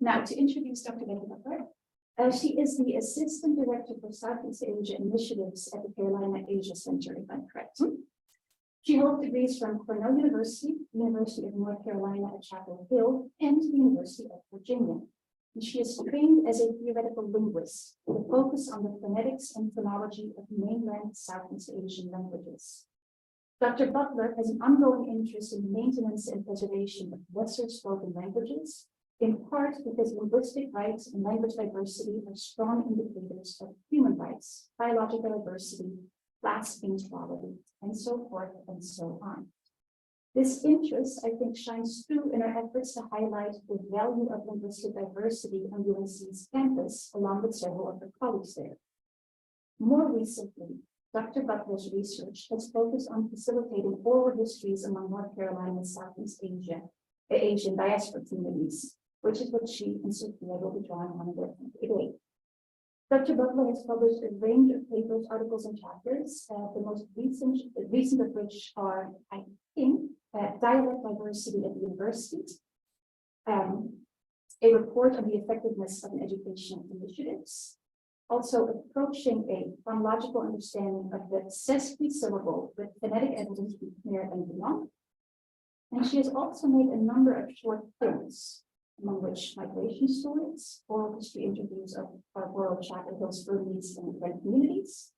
Now, to introduce Dr. Becky Butler, she is the Assistant Director for Southeast Asia Initiatives at the Carolina Asia Center, if I'm correct. She holds degrees from Cornell University, University of North Carolina at Chapel Hill, and the University of Virginia. And she is trained as a theoretical linguist with a focus on the phonetics and phonology of mainland Southeast Asian languages. Dr. Butler has an ongoing interest in maintenance and preservation of Western spoken languages, in part because linguistic rights and language diversity are strong indicators of human rights, biological diversity, class inequality, and so forth and so on. This interest, I think, shines through in our efforts to highlight the value of linguistic diversity on UNC's campus, along with several of her colleagues there. More recently, Dr. Butler's research has focused on facilitating oral histories among North Carolina and Southeast Asian diaspora communities, which is what she and Sofia will be drawing on today. Dr. Butler has published a range of papers, articles, and chapters, the most recent of which are, I think, Dialect Diversity at the University, a report on the effectiveness of an educational initiatives, also approaching a phonological understanding of the sesquisyllable with phonetic evidence near and beyond. And she has also made a number of short films, among which migration stories, oral history interviews of our rural Chapel Hill's Burmese and French communities,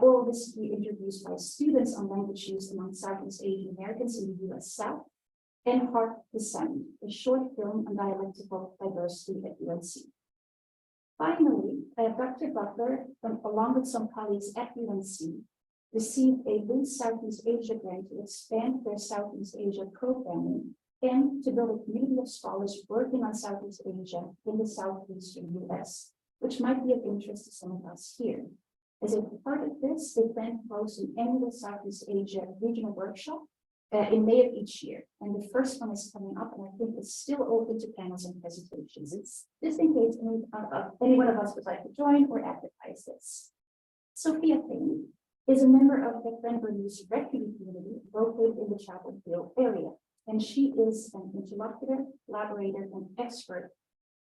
oral history interviews by students on language use among Southeast Asian Americans in the US South, and Hark the Sound, a short film on dialectical diversity at UNC. Finally, Dr. Butler, along with some colleagues at UNC, received a Lose Southeast Asia grant to expand their Southeast Asia programming and to build a community of scholars working on Southeast Asia in the Southeastern US, which might be of interest to some of us here. As a part of this, they plan to host an annual Southeast Asia regional workshop in May of each year. And the first one is coming up, and I think it's still open to panels and presentations. It's just in case any one of us would like to join or advertise this. Sofia Thein is a member of the Burmese refugee community located in the Chapel Hill area. And she is an interlocutor, collaborator, and expert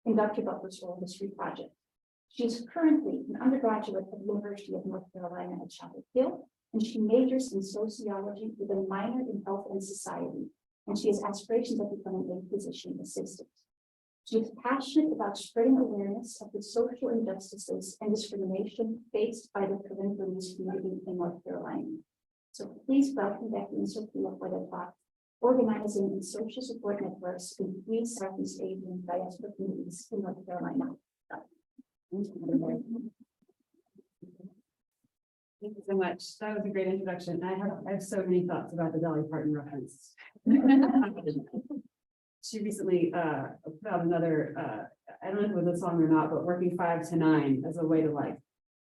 in Dr. Butler's oral history project. She is currently an undergraduate at the University of North Carolina at Chapel Hill, and she majors in sociology with a minor in health and society, and she has aspirations of becoming a physician assistant. She is passionate about spreading awareness of the social injustices and discrimination faced by the Burmese community in North Carolina. So please welcome Becky and Sofia for their talk, Organizing and Social Support Networks in 3 Southeast Asian diaspora communities in North Carolina. Thank you so much. That was a great introduction. I have so many thoughts about the Dolly Parton reference. She recently put out another, I don't know if it was a song or not, but working 5 to 9 as a way to like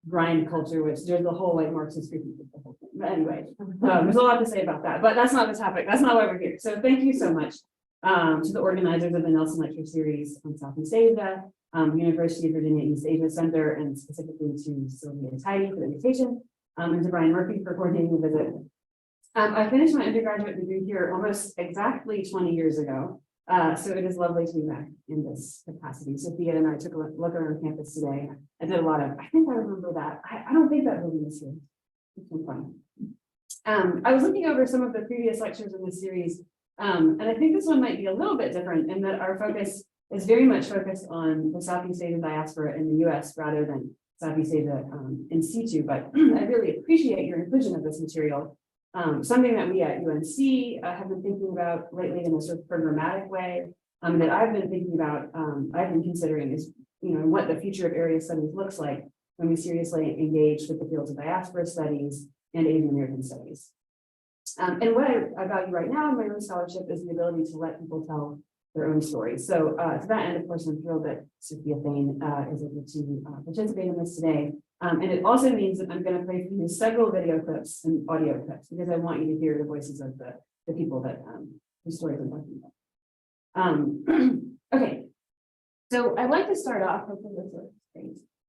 grind culture, which there's the whole like Marxist critique of the whole thing. But anyway, there's a lot to say about that, but that's not the topic. That's not why we're here. So thank you so much to the organizers of the Nelson Lecture Series on Southeast Asia, University of Virginia East Asia Center, and specifically to Sylvia and Thein for the invitation, and to Brian Murphy for coordinating the visit. I finished my undergraduate degree here almost exactly 20 years ago. So it is lovely to be back in this capacity. Sofia and I took a look around campus today. I did a lot of, I think I remember that. I don't think that building is here. It's been fun. I was looking over some of the previous lectures in this series, and I think this one might be a little bit different in that our focus is very much focused on the Southeast Asian diaspora in the US rather than Southeast Asia in situ, but I really appreciate your inclusion of this material. Something that we at UNC have been thinking about lately in a sort of programmatic way, that I've been thinking about, I've been considering is, what the future of area studies looks like when we seriously engage with the fields of diaspora studies and Asian American studies. And what I value right now in my own scholarship is the ability to let people tell their own stories. So to that end, of course, I'm thrilled that Sofia Thein is able to participate in this today. And it also means that I'm going to play for you several video clips and audio clips because I want you to hear the voices of the people that whose stories I'm talking about. Okay, so I'd like to start off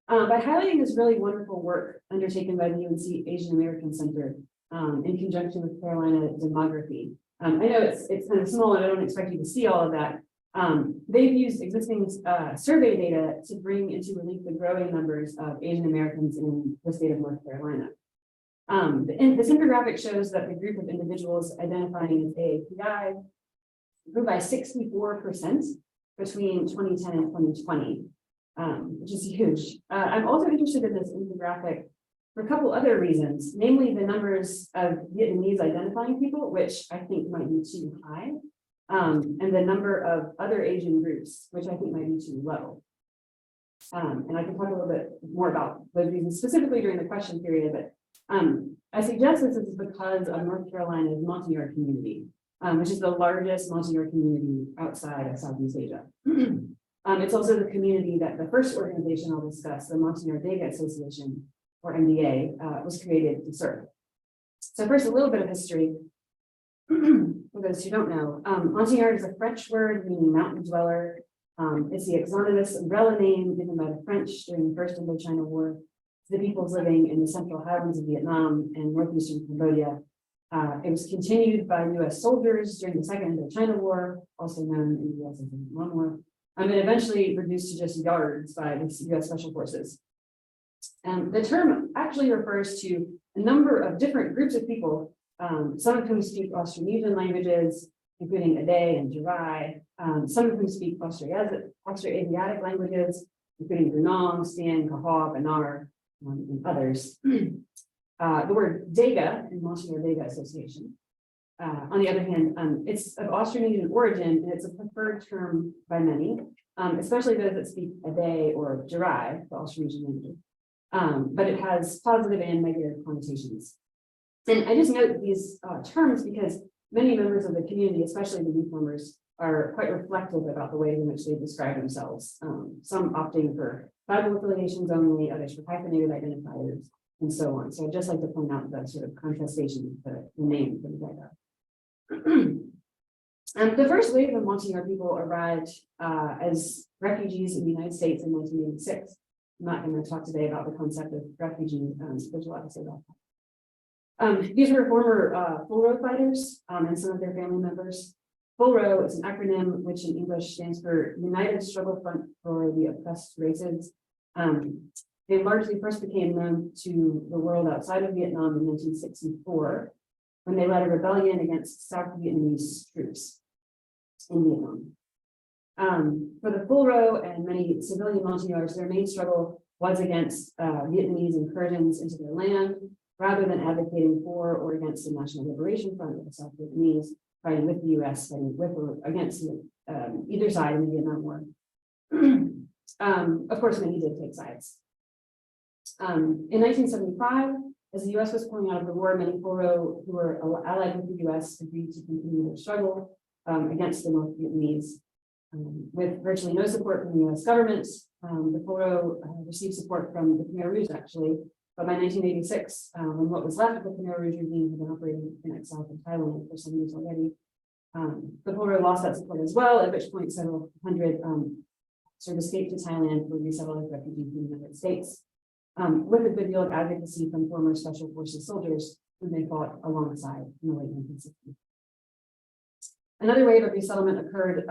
by highlighting this really wonderful work undertaken by the UNC Asian American Center in conjunction with Carolina Demography. I know it's kind of small and I don't expect you to see all of that, They've used existing survey data to bring into relief the growing numbers of Asian Americans in the state of North Carolina. This infographic shows that the group of individuals identifying as AAPI grew by 64% between 2010 and 2020, which is huge. I'm also interested in this infographic for a couple other reasons, namely the numbers of Vietnamese identifying people, which I think might be too high, and the number of other Asian groups, which I think might be too low. And I can talk a little bit more about those reasons specifically during the question period, but I suggest this is because of North Carolina's Montagnard community, which is the largest Montagnard community outside of Southeast Asia. It's also the community that the first organization I'll discuss, the Montagnard Dega Association, or MDA, was created to serve. So first, a little bit of history. For those who don't know, Montagnard is a French word meaning mountain dweller. It's the exonymous umbrella name given by the French during the First Indochina War to the peoples living in the central highlands of Vietnam and northeastern Cambodia. It was continued by U.S. soldiers during the Second Indochina War, also known in the U.S. as the Vietnam War, and eventually reduced to just yards by the U.S. Special Forces. The term actually refers to a number of different groups of people, some of whom speak Austronesian languages, including Ade and Jirai, some of whom speak Austroasiatic languages, including Brunong, Stan, Kaha, Banar, and others. The word Dega in Montagnard Dega Association, on the other hand, it's of Austronesian origin, and it's a preferred term by many, especially those that speak Ade or Jirai, the Austronesian language. But it has positive and negative connotations. And I just note these terms because many members of the community, especially the youth members, are quite reflective about the way in which they describe themselves. Some opting for Bible affiliations only, others for hyphenated identifiers, and so on. So I'd just like to point out the sort of contrastation of the name for the Dega. The first wave of Montagnard people arrived as refugees in the United States in 1986. I'm not going to talk today about the concept of refugee, there's a lot to say about that. These were former Full Row fighters and some of their family members. Full Row is an acronym which in English stands for United Struggle Front for the Oppressed Races. They largely first became known to the world outside of Vietnam in 1964 when they led a rebellion against South Vietnamese troops in Vietnam. For the Full Row and many civilian Montagnards, their main struggle was against Vietnamese incursions into their land, rather than advocating for or against the National Liberation Front of the South Vietnamese, fighting with the U.S., fighting with or against either side in the Vietnam War. Of course, many did take sides. In 1975, as the U.S. was pulling out of the war, many Full Row who were allied with the U.S. agreed to continue their struggle against the North Vietnamese. With virtually no support from the U.S. government, the Full Row received support from the Khmer Rouge, actually, but by 1986, when what was left of the Khmer Rouge regime had been operating in exile from Thailand for some years already, the Full Row lost that support as well, at which point several hundred sort of escaped to Thailand, were resettled as refugees in the United States, with a good deal of advocacy from former Special Forces soldiers who they fought alongside in the late 1960s. Another wave of resettlement occurred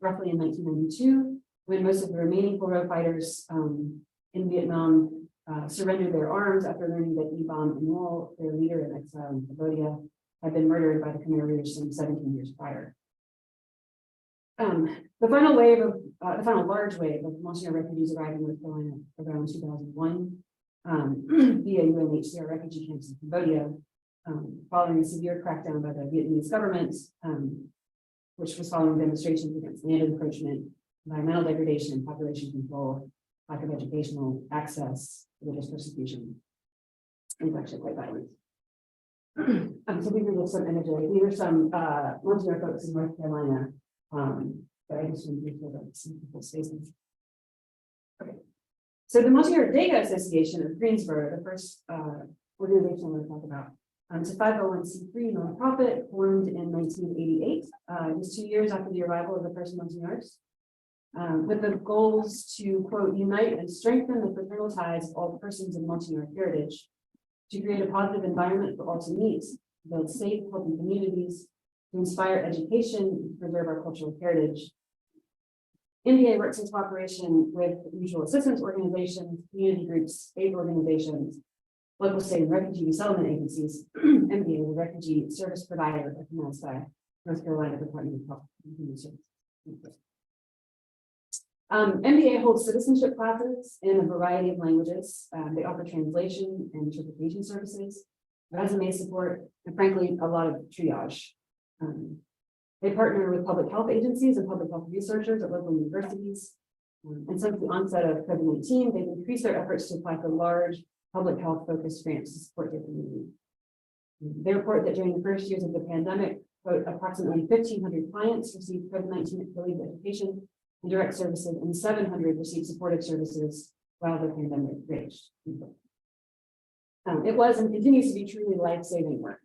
roughly in 1992, when most of the remaining Full Row fighters in Vietnam surrendered their arms after learning that Ibam Inul, their leader in exile in Cambodia, had been murdered by the Khmer Rouge some 17 years prior. The final large wave of Montagnard refugees arrived in North Carolina around 2001 via UNHCR refugee camps in Cambodia, following a severe crackdown by the Vietnamese government, which was following demonstrations against land encroachment, environmental degradation, population control, lack of educational access, religious persecution, and actually quite violent. So these are just some imagery. These are some Montagnard folks in North Carolina, but I just want to give some people's spaces. Okay. So the Montagnard Dega Association of Greensboro, the first organization I'm going to talk about, it's a 501c3 nonprofit formed in 1988. It was 2 years after the arrival of the first Montagnards, with the goals to, quote, unite and strengthen the fraternal ties of all persons of Montagnard heritage, to create a positive environment for all to meet, to build safe, healthy communities, to inspire education, and preserve our cultural heritage, MBA works in cooperation with mutual assistance organizations, community groups, aid organizations, local state and refugee resettlement agencies. MBA, the refugee service provider recognized by North Carolina Department of Health and Human Services. MBA holds citizenship classes in a variety of languages. They offer translation and interpretation services, resume support, and frankly, a lot of triage. They partner with public health agencies and public health researchers at local universities. And since the onset of COVID-19, they've increased their efforts to apply for large public health focused grants to support their community. They report that during the first years of the pandemic, quote, approximately 1,500 clients received COVID-19 related education and direct services, and 700 received supportive services while the pandemic raged. It was and continues to be truly life-saving work.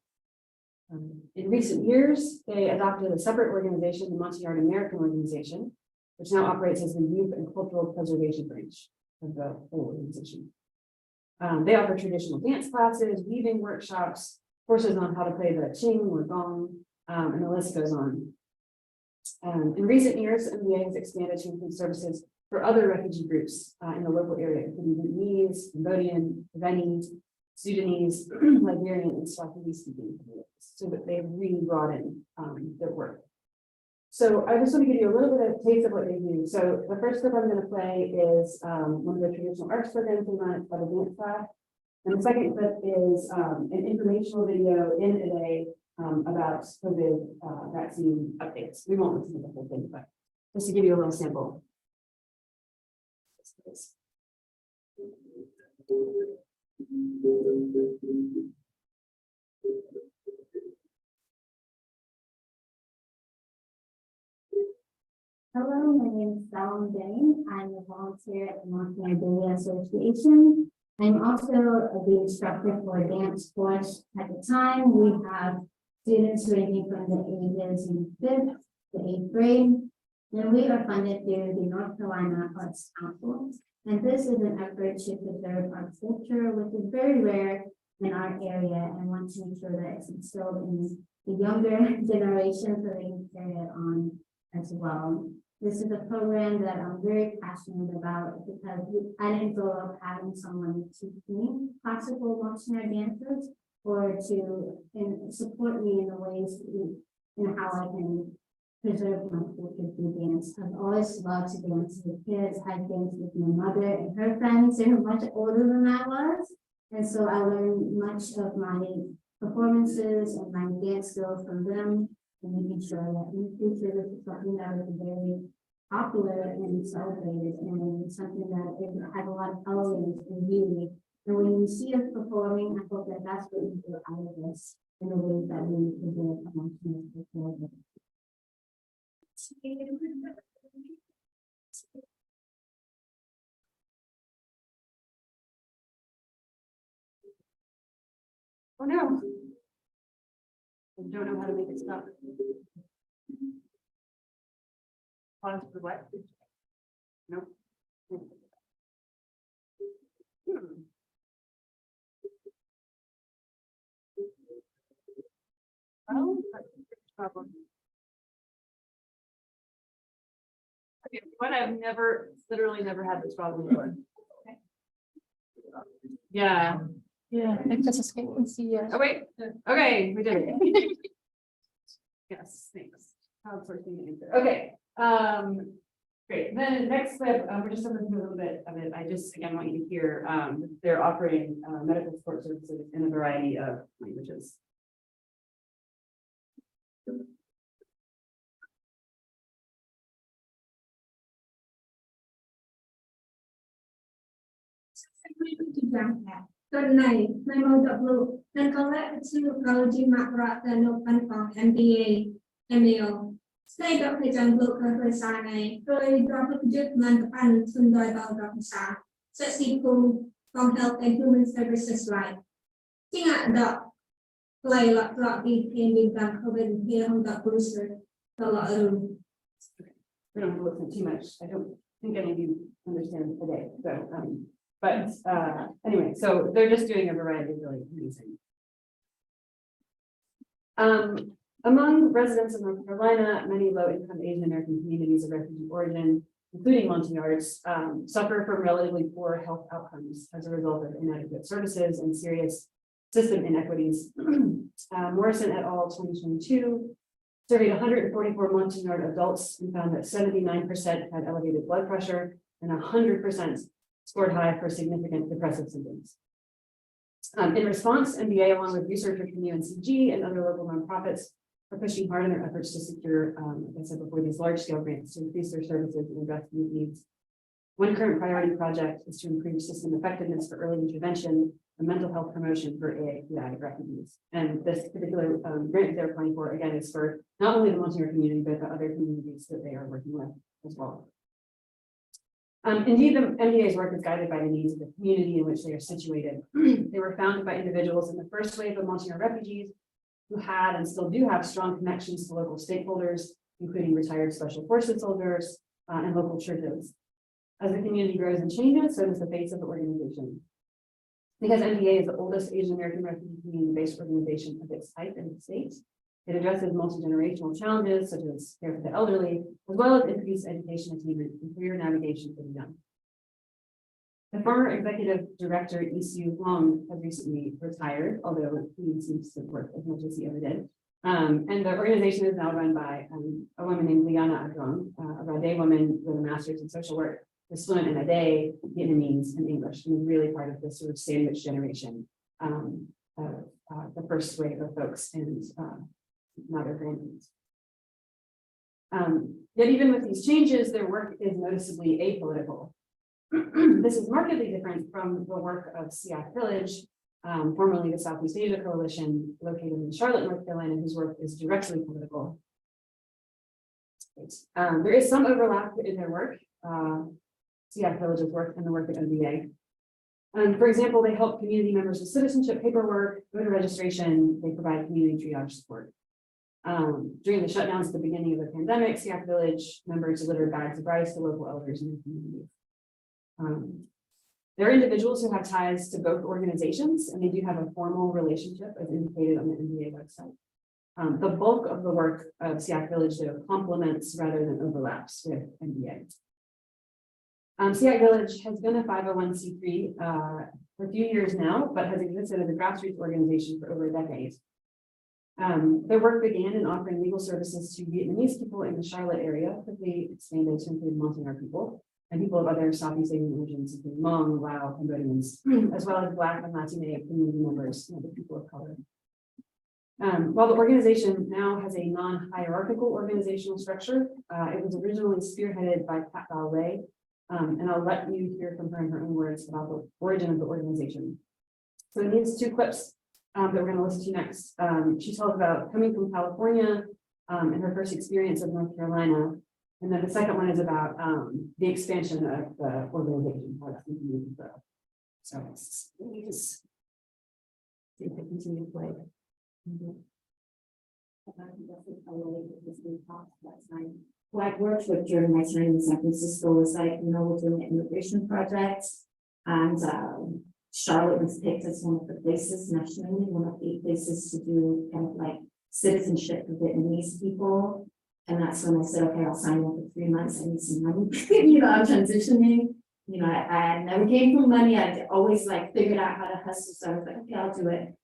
In recent years, they adopted a separate organization, the Montagnard American Organization, which now operates as the Youth and Cultural Preservation branch of the whole organization. They offer traditional dance classes, weaving workshops, courses on how to play the ching or gong, and the list goes on. In recent years, MBA has expanded to include services for other refugee groups in the local area, including Vietnamese, Cambodian, Lebanese, Sudanese, Liberian, and Swahili speaking communities, so that they've really broadened their work. So I just want to give you a little bit of a taste of what they do. So the first clip I'm going to play is one of the traditional arts programs they run by the dance class. And the second clip is an informational video in a day about COVID vaccine updates. We won't listen to the whole thing, but just to give you a little sample. Hello, my name is Thein. I'm a volunteer at the Montagnard Association. I'm also the instructor for a dance course. At the time, we have students ranging from the ages in 5th to 8th grade. And we are funded through the North Carolina Arts Council. And this is an effort to preserve our culture, which is very rare in our area, and want to make sure that it's instilled in the younger generation so they can carry it on as well. This is a program that I'm very passionate about because I didn't grow up having someone teach me classical Montagnard dances or to support me in the ways in how I can preserve my culture through dance. I've always loved to dance with kids. I danced with my mother and her friends. They were much older than I was. And so I learned much of my performances and my dance skills from them, and making sure that in the future this is something that is very popular and celebrated, and something that it has a lot of elegance and beauty. And when you see us performing, I hope that that's what you do out of this in the way that we present emotional performance. Oh no. I don't know how to make it stop. Pause for what? Nope. Oh, that's a problem. Okay, but I've literally never had this problem before. Okay. Yeah. Yeah, I just escaped and see you. Oh, wait. Okay, we did it. Yes, thanks. Outsourcing the answer. Okay. Great. Then next clip, we're just going to do a little bit of it. I just again want you to hear they're offering medical support services in a variety of languages. Tuần này, mai mong gặp lụ, nên có lẽ chưa có chỉ mặc rõ từ nộp văn phòng MBA, MBO. Stay gặp thời gian lụ ở thời xa này, rồi gặp được dứt ngàn tập ăn xung đôi vào gặp xa. Sẽ xin cùng from Health and Human Services Line. Chính ạ đọc, play lọt rõ đi thêm bình cảm COVID here không đọc booster, the lọt room. We don't have to listen too much. I don't think any of you understand today. So, but anyway, so they're just doing a variety of really amazing. Among residents of North Carolina, many low-income Asian American communities of refugee origin including Montagnards, suffer from relatively poor health outcomes as a result of inadequate services and serious system inequities. Morrison et al. 2022 surveyed 144 Montagnard adults and found that 79% had elevated blood pressure and 100% scored high for significant depressive symptoms. In response, MBA, along with researchers from UNCG and other local nonprofits, are pushing hard in their efforts to secure, like I said before, these large-scale grants to increase their services and address these needs. One current priority project is to improve system effectiveness for early intervention and mental health promotion for AAPI refugees. And this particular grant they're applying for, again, is for not only the Montagnard community, but the other communities that they are working with as well. Indeed, the MDA's work is guided by the needs of the community in which they are situated. They were founded by individuals in the first wave of Montagnard refugees who had and still do have strong connections to local stakeholders, including retired special forces soldiers and local churches. As the community grows and changes, so does the face of the organization. Because MDA is the oldest Asian American refugee community-based organization of its type in the state, it addresses multi-generational challenges such as care for the elderly, as well as increased education attainment and career navigation for the young. The former executive director, Isu Huang, has recently retired, although he seems to work as much as he ever did. And the organization is now run by a woman named Liana Adrong, a Rade woman with a master's in social work, is fluent in Ade, Vietnamese, and English, and is really part of this sort of sandwich generation, the first wave of folks and now their grandparents. Yet even with these changes, their work is noticeably apolitical. This is markedly different from the work of Siak Village, formerly the Southeast Asia Coalition, located in Charlotte, North Carolina, whose work is directly political. There is some overlap in their work, Siak Village's work and the work at MBA. For example, they help community members with citizenship paperwork, voter registration, they provide community triage support. During the shutdowns at the beginning of the pandemic, Siak Village members delivered bags of rice to local elders in the community. There are individuals who have ties to both organizations, and they do have a formal relationship as indicated on the MBA website. The bulk of the work of Siak Village, though, complements rather than overlaps with MBA. Siak Village has been a 501c3 for a few years now, but has existed as a grassroots organization for over a decade. Their work began in offering legal services to Vietnamese people in the Charlotte area, quickly expanded to include Montagnard people and people of other Southeast Asian origins, including Hmong, Lao, Cambodians, as well as Black and Latino community members and other people of color. While the organization now has a non-hierarchical organizational structure, it was originally spearheaded by Pat Ballet, and I'll let you hear from her in her own words about the origin of the organization. So in these two clips that we're going to listen to next, she tells about coming from California and her first experience of North Carolina. And then the second one is about the expansion of the organization, how it's continuing to grow. So let me just see if I continue to play. Who I've worked with during my time in San Francisco was like, we're doing an immigration project, and Charlotte was picked as one of the places nationally, one of 8 places to do kind of like citizenship for Vietnamese people. And that's when I said, okay, I'll sign up for 3 months. I need some money. I'm transitioning. I never came from money. I always like figured out how to hustle. So I was like, okay, I'll do it.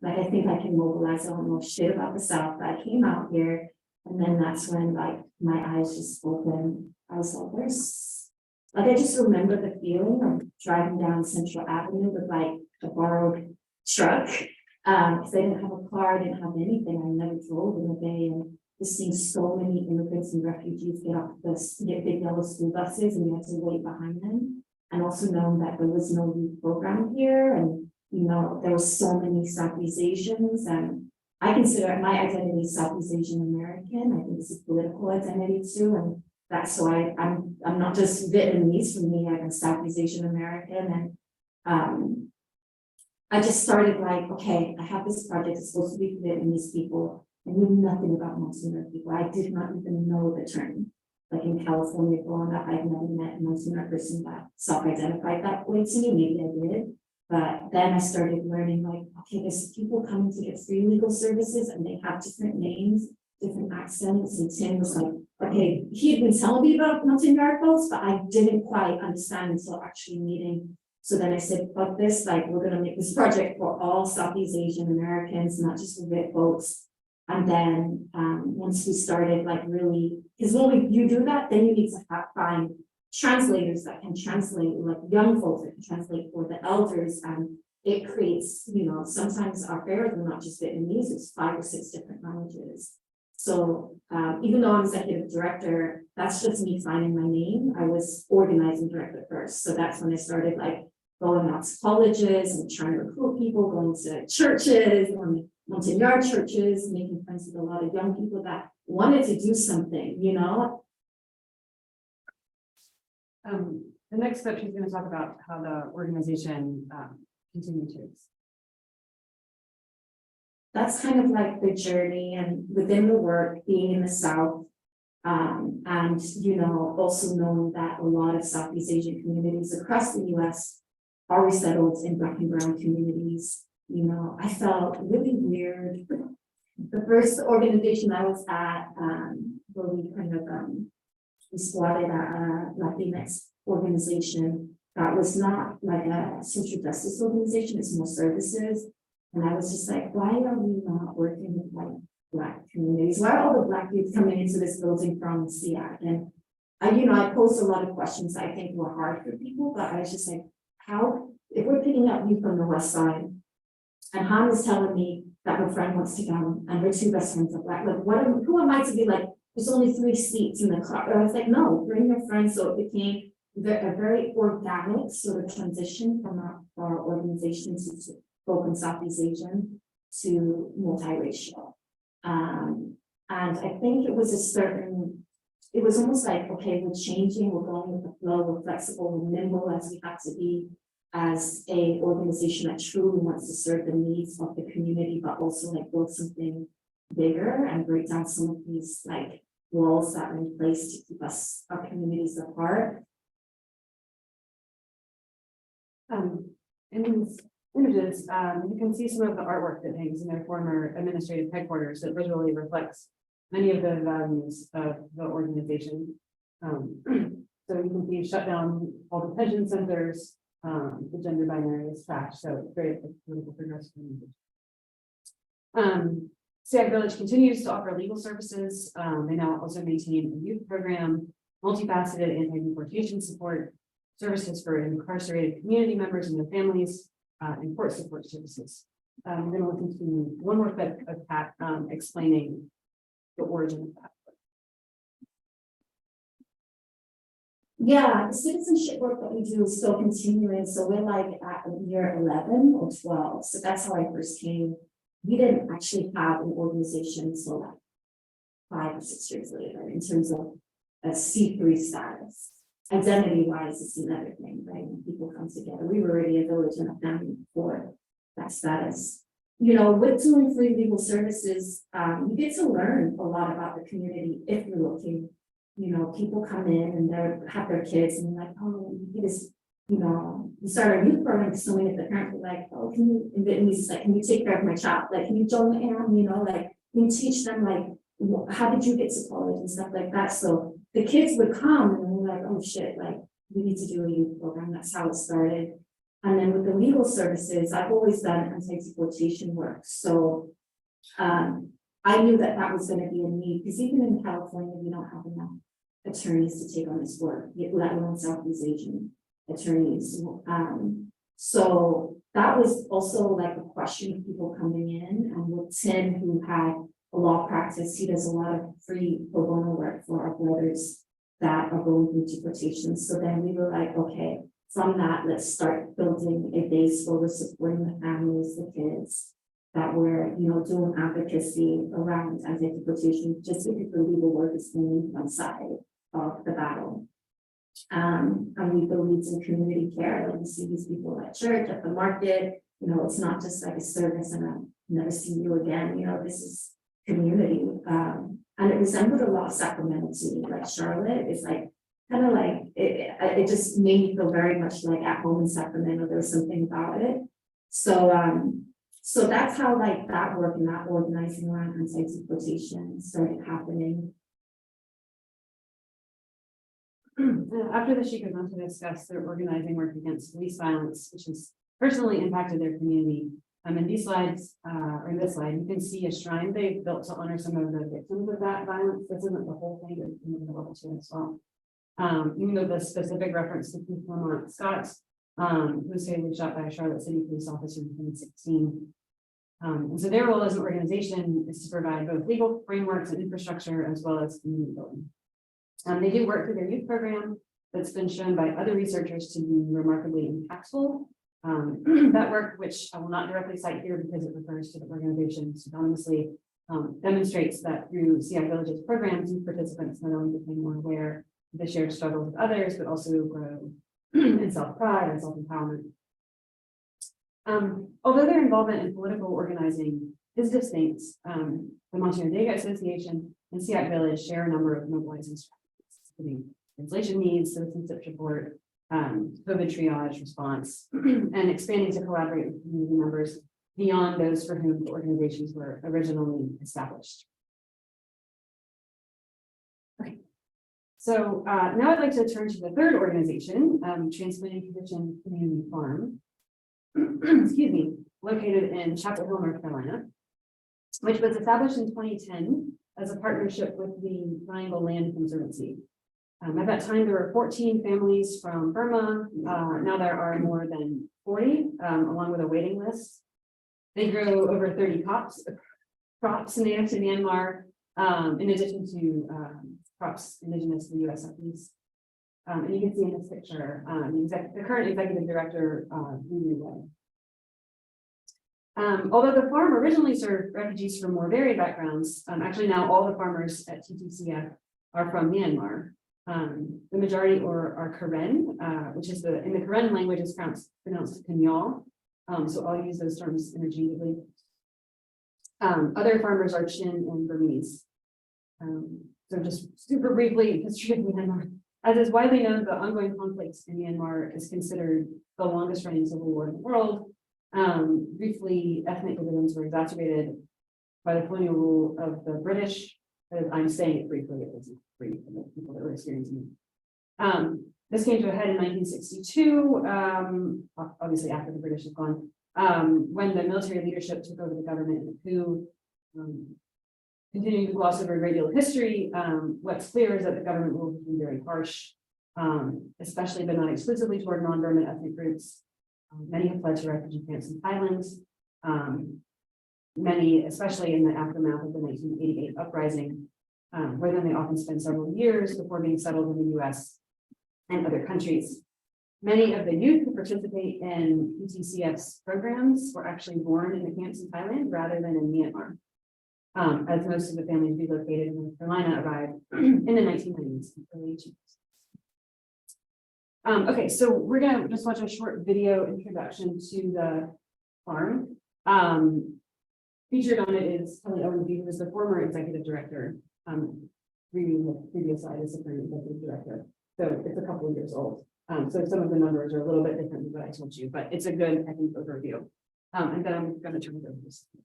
Like I think I can mobilize. I don't know shit about the South, but I came out here, and then that's when like my eyes just opened. I was like, I just remember the feeling of driving down Central Avenue with like a borrowed truck. Because I didn't have a car, I didn't have anything. I never drove in a day, and just seeing so many immigrants and refugees get big yellow school buses, and you have to wait behind them. And also knowing that there was no youth program here, and there was so many Southeast Asians, and I consider my identity Southeast Asian American. I think it's a political identity too, and that's why I'm not just Vietnamese. For me, I'm Southeast Asian American, and I just started like, okay, I have this project. It's supposed to be for Vietnamese people. I knew nothing about Montagnard people. I did not even know the term. Like in California growing up, I've never met a Montagnard person that self-identified that way to me. Maybe I did. But then I started learning like, okay, there's people coming to get free legal services, and they have different names, different accents. And Tim was like, okay, he had been telling me about multi-yard boats, but I didn't quite understand until actually meeting. So then I said, fuck this, like, we're gonna make this project for all Southeast Asian Americans, not just for big boats. And then, once we started, like, really, because when you do that, then you need to find translators that can translate, like young folks that can translate for the elders, and it creates, you know, sometimes our fairs are not just Vietnamese, it's 5 or 6 different languages. So even though I'm executive director, that's just me finding my name. I was organizing director first. So that's when I started like going out to colleges and trying to recruit people, going to churches, multi-yard churches, making friends with a lot of young people that wanted to do something, you know. The next step, she's going to talk about how the organization continued to. That's kind of like the journey, and within the work, being in the South, and, you know, also knowing that a lot of Southeast Asian communities across the US are resettled in Black and Brown communities. You know, I felt really weird. The first organization I was at, where we kind of, we squatted at a Latinx organization that was not like a social justice organization, it's more services. And I was just like, why are we not working with like Black communities? Why are all the Black youth coming into this building from Seattle? And I, you know, I posed a lot of questions I think were hard for people, but I was just like, how, if we're picking up you from the West Side, and Han is telling me that her friend wants to come and her 2 best friends are Black, like who am I to be like, there's only 3 seats in the car? I was like, no, bring your friends. So it became a very organic sort of transition from our organization to open Southeast Asian to multiracial. And I think it was it was almost like, okay, we're changing, we're going with the flow, we're flexible, we're nimble as we have to be as a organization that truly wants to serve the needs of the community, but also like build something bigger and break down some of these like walls that are in place to keep our communities apart. In these images, you can see some of the artwork that hangs in their former administrative headquarters that visually reflects many of the values of the organization. So you can see shut down all detention centers, the gender binary is trashed, so it's very political progressive. SAG Village continues to offer legal services. They now also maintain a youth program, multifaceted anti-deportation support, services for incarcerated community members and their families, and court support services. We're going to listen to one more bit of Pat explaining the origin of that. Yeah, the citizenship work that we do is still continuing. So we're like at year 11 or 12. So that's how I first came. We didn't actually have an organization until like 5 or 6 years later in terms of a C3 status. Identity-wise, it's another thing, right? When people come together, we were already a village and a family before that status. You know, with doing free legal services, you get to learn a lot about the community if you're looking. You know, people come in and they have their kids and like, oh, you just, you know, you start a youth program, so many of the parents are like, oh, can you, in Vietnamese, like, can you take care of my child? Like, can you join the you know, like, can you teach them, like, how did you get to college and stuff like that? So the kids would come and we're like, oh shit, like, we need to do a youth program. That's how it started. And then with the legal services, I've always done anti-deportation work. So I knew that that was going to be a need, because even in California, we don't have enough attorneys to take on this work, let alone Southeast Asian attorneys. So that was also like a question of people coming in, and with Tim, who had a law practice, he does a lot of free pro bono work for our brothers that are going through deportation. So then we were like, okay, from that, let's start building a base where we're supporting the families, the kids, that we're, you know, doing advocacy around anti-deportation, just because the legal work is only one side of the battle. And we believe in community care. Like, we see these people at church, at the market, you know, it's not just like a service and I never see you again, you know, this is community. And it resembled a lot of Sacramento too, like Charlotte is like, kind of like, it just made me feel very much like at home in Sacramento. There was something about it. So that's how like that work and that organizing around anti-deportation started happening. After the she goes on to discuss their organizing work against police violence, which has personally impacted their community. In these slides, or in this slide, you can see a shrine they built to honor some of the victims of that violence. This isn't the whole thing, but in the level 2 as well. Even though the specific reference to Keith Lamont Scott, who was fatally shot by a Charlotte City police officer in 2016. And so their role as an organization is to provide both legal frameworks and infrastructure as well as community building. They do work through their youth program that's been shown by other researchers to be remarkably impactful. That work, which I will not directly cite here because it refers to the organization synonymously, demonstrates that through CI Village's programs, youth participants not only become more aware of the shared struggles with others, but also grow in self-pride and self-empowerment. Although their involvement in political organizing is distinct, the Montenegro Association and CI Village share a number of mobilizing strategies, including translation needs, citizenship support, COVID triage response, and expanding to collaborate with community members beyond those for whom the organizations were originally established. Okay, so now I'd like to turn to the third organization, Transplanting Tradition Community Farm, excuse me, located in Chapel Hill, North Carolina, which was established in 2010 as a partnership with the Triangle Land Conservancy. At that time, there were 14 families from Burma. Now there are more than 40, along with a waiting list. They grow over 30 crops native to Myanmar, in addition to crops indigenous to the U.S. Southeast. And you can see in this picture, the current executive director, although the farm originally served refugees from more varied backgrounds, actually now all the farmers at TTCF are from Myanmar. The majority are Karen, which is in the Karen language is pronounced Kenyal. So I'll use those terms interchangeably. Other farmers are Chin and Burmese. So just super briefly, history of Myanmar. As is widely known, the ongoing conflict in Myanmar is considered the longest running civil war in the world. Briefly, ethnic divisions were exacerbated by the colonial rule of the British. I'm saying it briefly, it wasn't brief for the people that were experiencing it. This came to a head in 1962, obviously after the British had gone, when the military leadership took over the government in a coup. Continuing to gloss over a great deal of history, what's clear is that the government rule has been very harsh, especially but not exclusively toward non-Burman ethnic groups. Many have fled to refugee camps in Thailand. Many, especially in the aftermath of the 1988 uprising, where then they often spend several years before being settled in the US and other countries. Many of the youth who participate in PTCF's programs were actually born in the camps in Thailand rather than in Myanmar, as most of the families relocated in North Carolina arrived in the 1990s and early 2000s. Okay, so we're gonna just watch a short video introduction to the farm. Featured on it is Kelly Owenby, who is the former executive director, reading the previous slide as the current executive director. So it's a couple of years old. So some of the numbers are a little bit different than what I told you, but it's a good, I think, overview. And then I'm going to turn it over to Sofia.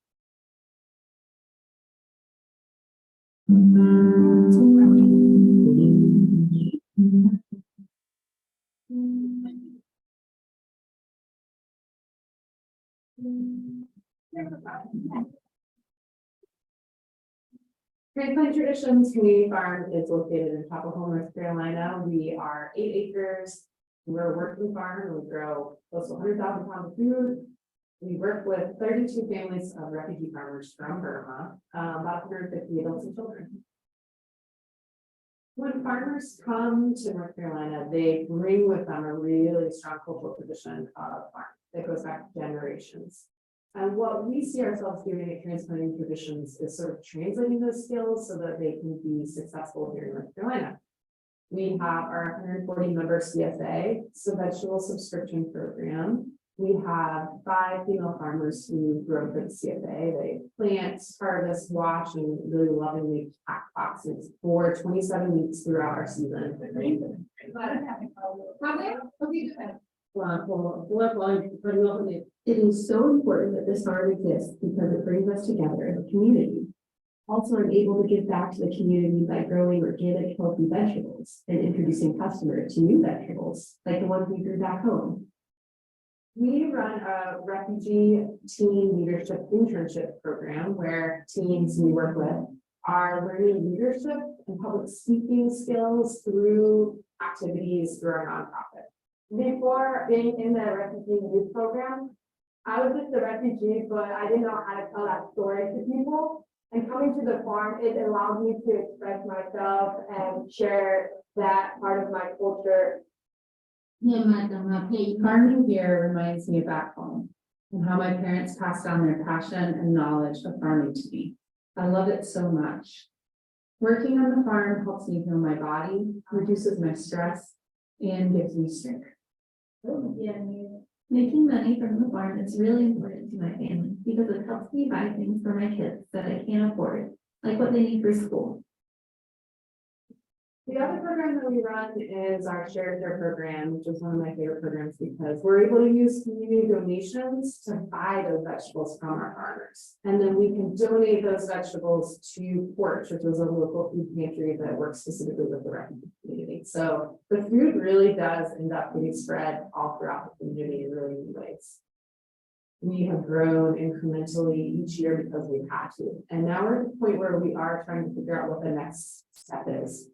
Transplanting Traditions Community Farm is located in Chapel Hill, North Carolina. We are 8 acres. We're a working farm. We grow close to 100,000 pounds of food. We work with 32 families of refugee farmers from Burma, about 150 adults and children. When farmers come to North Carolina, they bring with them a really strong cultural tradition of farm that goes back generations. And what we see ourselves doing at Transplanting Traditions is sort of translating those skills so that they can be successful here in North Carolina. We have our 140 member CSA, so vegetable subscription program. We have 5 female farmers who grow for the CSA. They plant, harvest, wash, and really lovingly pack boxes for 27 weeks throughout our season. It is so important that this farm exists because it brings us together as a community. Also, I'm able to give back to the community by growing organic, healthy vegetables and introducing customers to new vegetables, like the ones we grew back home. We run a refugee teen leadership internship program where teens we work with are learning leadership and public speaking skills through activities through our nonprofit. Before being in the refugee youth program, I was just a refugee, but I didn't know how to tell that story to people. And coming to the farm, it allowed me to express myself and share that part of my culture. Farming here reminds me of back home and how my parents passed on their passion and knowledge of farming to me. I love it so much. Working on the farm helps me heal my body, reduces my stress, and gives me strength. Yeah, making money from the farm is really important to my family because it helps me buy things for my kids that I can't afford, like what they need for school. The other program that we run is our Share Care program, which is one of my favorite programs because we're able to use community donations to buy those vegetables from our farmers. And then we can donate those vegetables to Porch, which is a local food pantry that works specifically with the refugee community. So the food really does end up getting spread all throughout the community in really neat ways. We have grown incrementally each year because we've had to. And now we're at the point where we are trying to figure out what the next step is.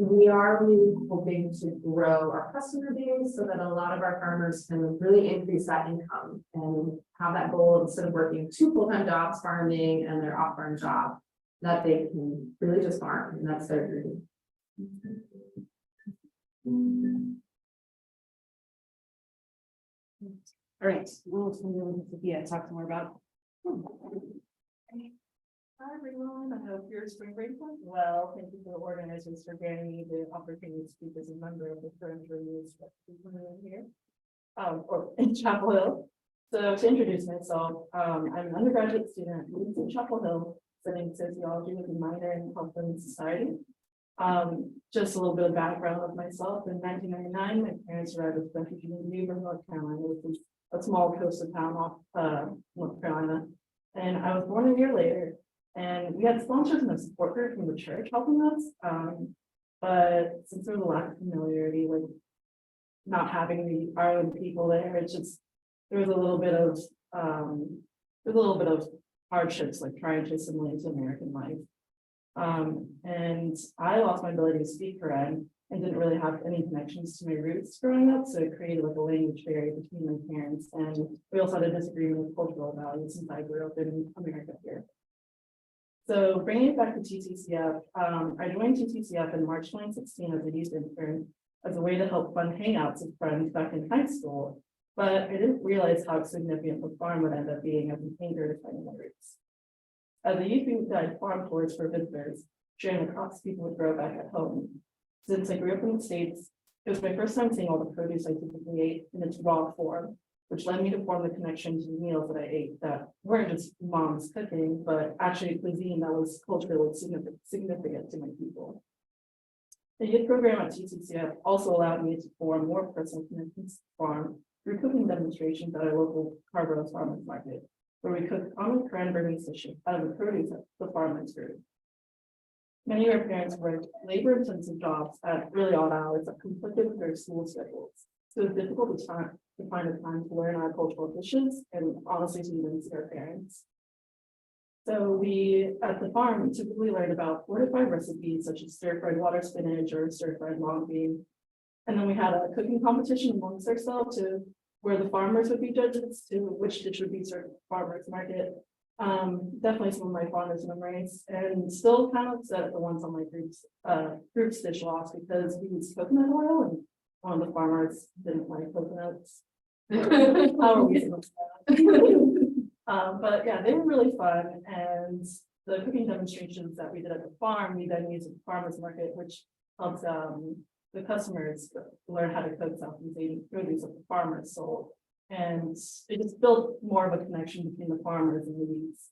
We are really hoping to grow our customer base so that a lot of our farmers can really increase that income and have that goal of, instead of working 2 full-time jobs farming and their off-farm job, that they can really just farm, and that's their dream. All right, well, it's gonna be with Sofia, talk more about. Hi, everyone. I hope your spring break went well. Thank you to the organizers for granting me the opportunity to speak as a member of the current release here. Or in Chapel Hill. So to introduce myself, I'm an undergraduate student in Chapel Hill, studying sociology with a minor in health and society. Just a little bit of background of myself. In 1999, my parents arrived as refugees in Newburgh, North Carolina, which is a small coastal town off North Carolina. And I was born a year later. And we had sponsors and a support group from the church helping us. But since there was a lack of familiarity with not having the our own people there, it's just there was a little bit of hardships like trying to assimilate to American life. And I lost my ability to speak Karen and didn't really have any connections to my roots growing up. So it created like a language barrier between my parents. And we also had a disagreement with cultural values since I grew up in America here. So bringing it back to TTCF, I joined TTCF in March 2016 as a youth intern as a way to help fund hangouts with friends back in high school, but I didn't realize how significant the farm would end up being as an anchor to finding my roots. As a youth, we guide farm tours for visitors, sharing the crops people would grow back at home. Since I grew up in the States, it was my first time seeing all the produce I typically ate in its raw form, which led me to form the connection to the meals that I ate that weren't just mom's cooking, but actually a cuisine that was culturally significant to my people. The youth program at TTCF also allowed me to form more personal connections to the farm through cooking demonstrations at our local Carborough's Farmers Market, where we cooked common cranberry dishes out of the produce that the farmers grew. Many of our parents worked labor-intensive jobs at really odd hours that conflicted with their school schedules. So it was difficult to find a time to learn our cultural dishes and honestly to even see our parents. So we, at the farm, typically learned about 4 to 5 recipes such as stir-fried water spinach or stir-fried long bean. And then we had a cooking competition amongst ourselves to where the farmers would be judges to which dish would be served at the farmers market. Definitely some of my fondest memories, and still kind of upset at the ones on my group's dish loss because we used coconut oil and one of the farmers didn't like coconuts. How are we supposed to but yeah, they were really fun, and the cooking demonstrations that we did at the farm, we then used at the farmers market, which helps the customers learn how to cook self-contained produce that the farmers sold. And it just built more of a connection between the farmers and the youths.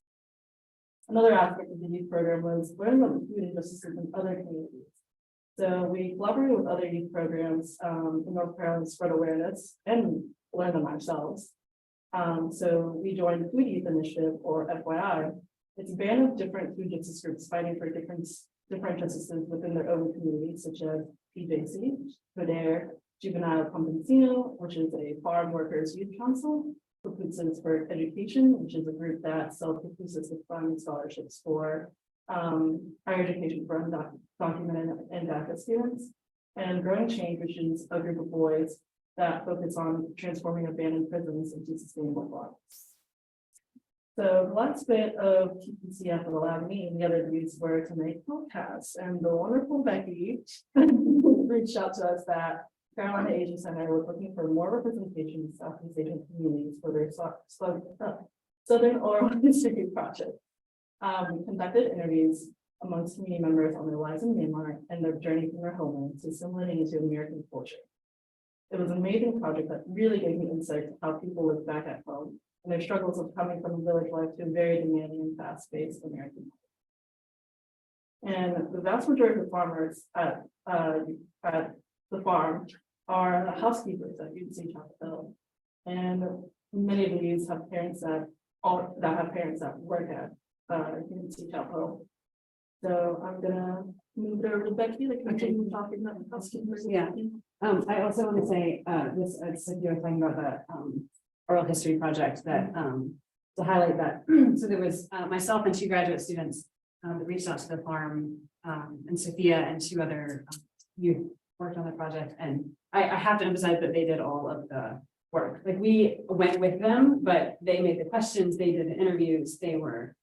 Another aspect of the youth program was learning about the food injustices in other communities. So we collaborated with other youth programs in North Carolina to spread awareness and learn them ourselves. So we joined the Food Youth Initiative, or FYI, It's a band of different food justice groups fighting for different justices within their own communities, such as PJC, Poder, Juvenile Compensino, which is a farm workers youth council, Citizens for Education, which is a group that self-produces with funding scholarships for higher education for undocumented and DACA students, and Growing Change, which is a group of boys that focus on transforming abandoned prisons into sustainable farms. So the last bit of TPCF allowed me and the other dudes were to make podcasts, and the wonderful Becky reached out to us that Carolina Asian Center was looking for more representation in Southeast Asian communities for their Southern Oral History project. We conducted interviews amongst community members on their lives in Myanmar and their journey from their homeland to assimilating into American culture. It was an amazing project that really gave me insight to how people live back at home and their struggles of coming from a village life to a very demanding and fast-paced American life. And the vast majority of the farmers at the farm are the housekeepers at UNC Chapel Hill. And many of these have parents that work at UNC Chapel Hill. So I'm gonna move it over to Becky to continue talking about housekeepers. Yeah. I also want to say, Sofia was talking about the oral history project that to highlight that. So there was myself and 2 graduate students that reached out to the farm, and Sofia and 2 other youth worked on the project. And I have to emphasize that they did all of the work. Like, we went with them, but they made the questions, they did the interviews, they were,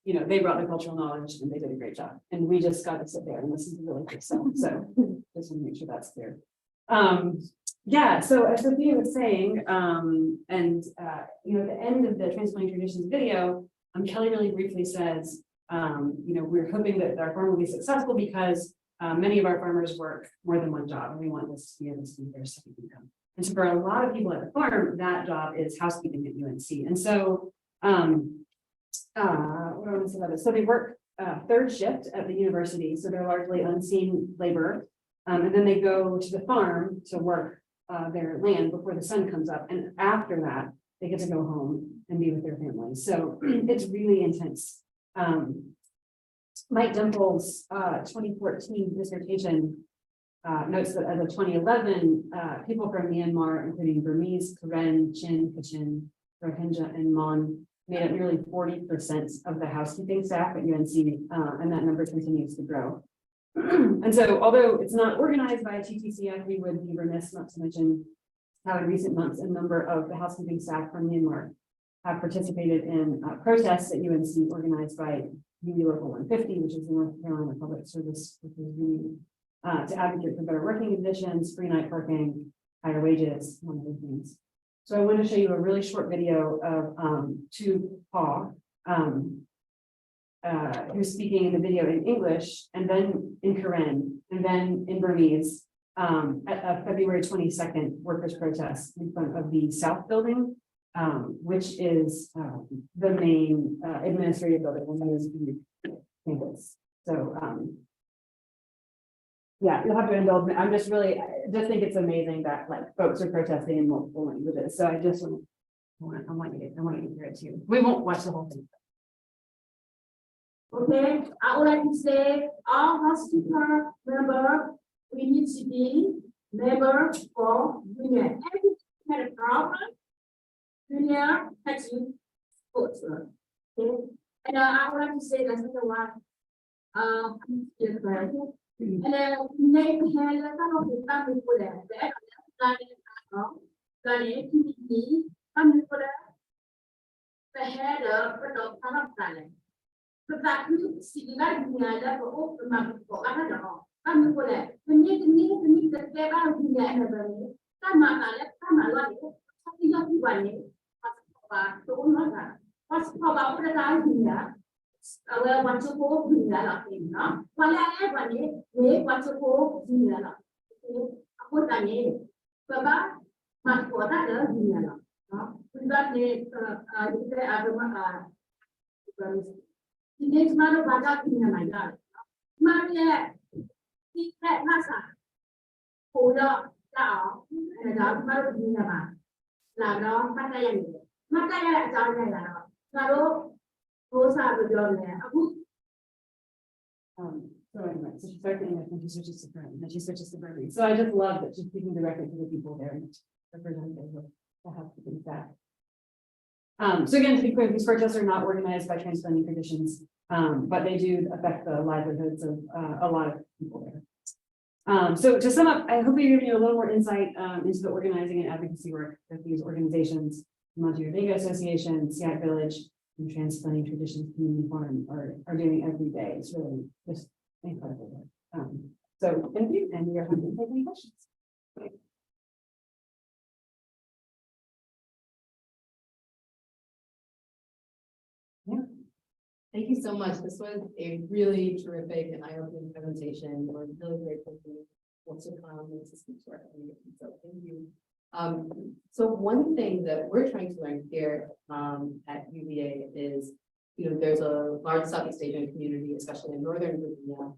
they brought the cultural knowledge and they did a great job. And we just got to sit there and listen to really good stuff. So just want to make sure that's clear. Yeah, so as Sofia was saying, at the end of the Transplanting Traditions video, Kelly really briefly says, we're hoping that our farm will be successful because many of our farmers work more than one job, and we want this to be able to be their second income. And so for a lot of people at the farm, that job is housekeeping at UNC. And so, what do I want to say about this? So they work 3rd shift at the university, so they're largely unseen labor. And then they go to the farm to work their land before the sun comes up. And after that, they get to go home and be with their families. So it's really intense. Mike Dimple's 2014 dissertation notes that as of 2011, people from Myanmar, including Burmese, Karen, Chin, Kachin, Rohingya, and Mon, made up nearly 40% of the housekeeping staff at UNC, and that number continues to grow. And so, although it's not organized by TTCF, we would be remiss not to mention how in recent months a number of the housekeeping staff from Myanmar have participated in protests at UNC organized by UW Local 150, which is the North Carolina Public Service, which is really to advocate for better working conditions, free night parking, higher wages, one of the things. So I want to show you a really short video of Tu Pa, who's speaking in the video in English, and then in Karen, and then in Burmese, at a February 22nd workers' protest in front of the South Building, which is the main administrative building on the campus. So, yeah, you'll have to indulge me. I just think it's amazing that folks are protesting in multiple languages. So I just want you to hear it too. We won't watch the whole thing. Okay, I would like to say all housekeeper member, we need to be member for union. Every had a problem, union has to support. Okay, and I would like to say that's the one. And then make hand like I don't think that before that. The head of the talent. But that you see like me, I love all the money for I don't know. I'm for that. The need the step out of the end. Come on, something not one. So not what's about the time here? Well, want to go in that thing, no? Well, I want to go in that. I put that name. Baba, much for that, no? We got the the next man of Baja in my God. Maria, he had Nasa. Hold up, down, and down, Maro Dinama. Lado, Mataya, Mataya, Naro, Full time with your man. So anyway, so she started English and she switches to French, and then she switches to Burmese. So I just love that she's speaking directly to the people there and representing what have to do that. So again, to be clear, these protests are not organized by transplanting traditions, but they do affect the livelihoods of a lot of people there. So to sum up, I hope we've given you a little more insight into the organizing and advocacy work that these organizations, Montego Association, Seattle Village, and Transplanting Traditions Community Farm are doing every day. It's really just incredible work. So thank you, and we are happy to take any questions. Thank you so much. This was a really terrific and eye-opening presentation. We're really grateful for you to come and to speak to our community. So thank you. So one thing that we're trying to learn here at UVA is, there's a large Southeast Asian community, especially in Northern Virginia,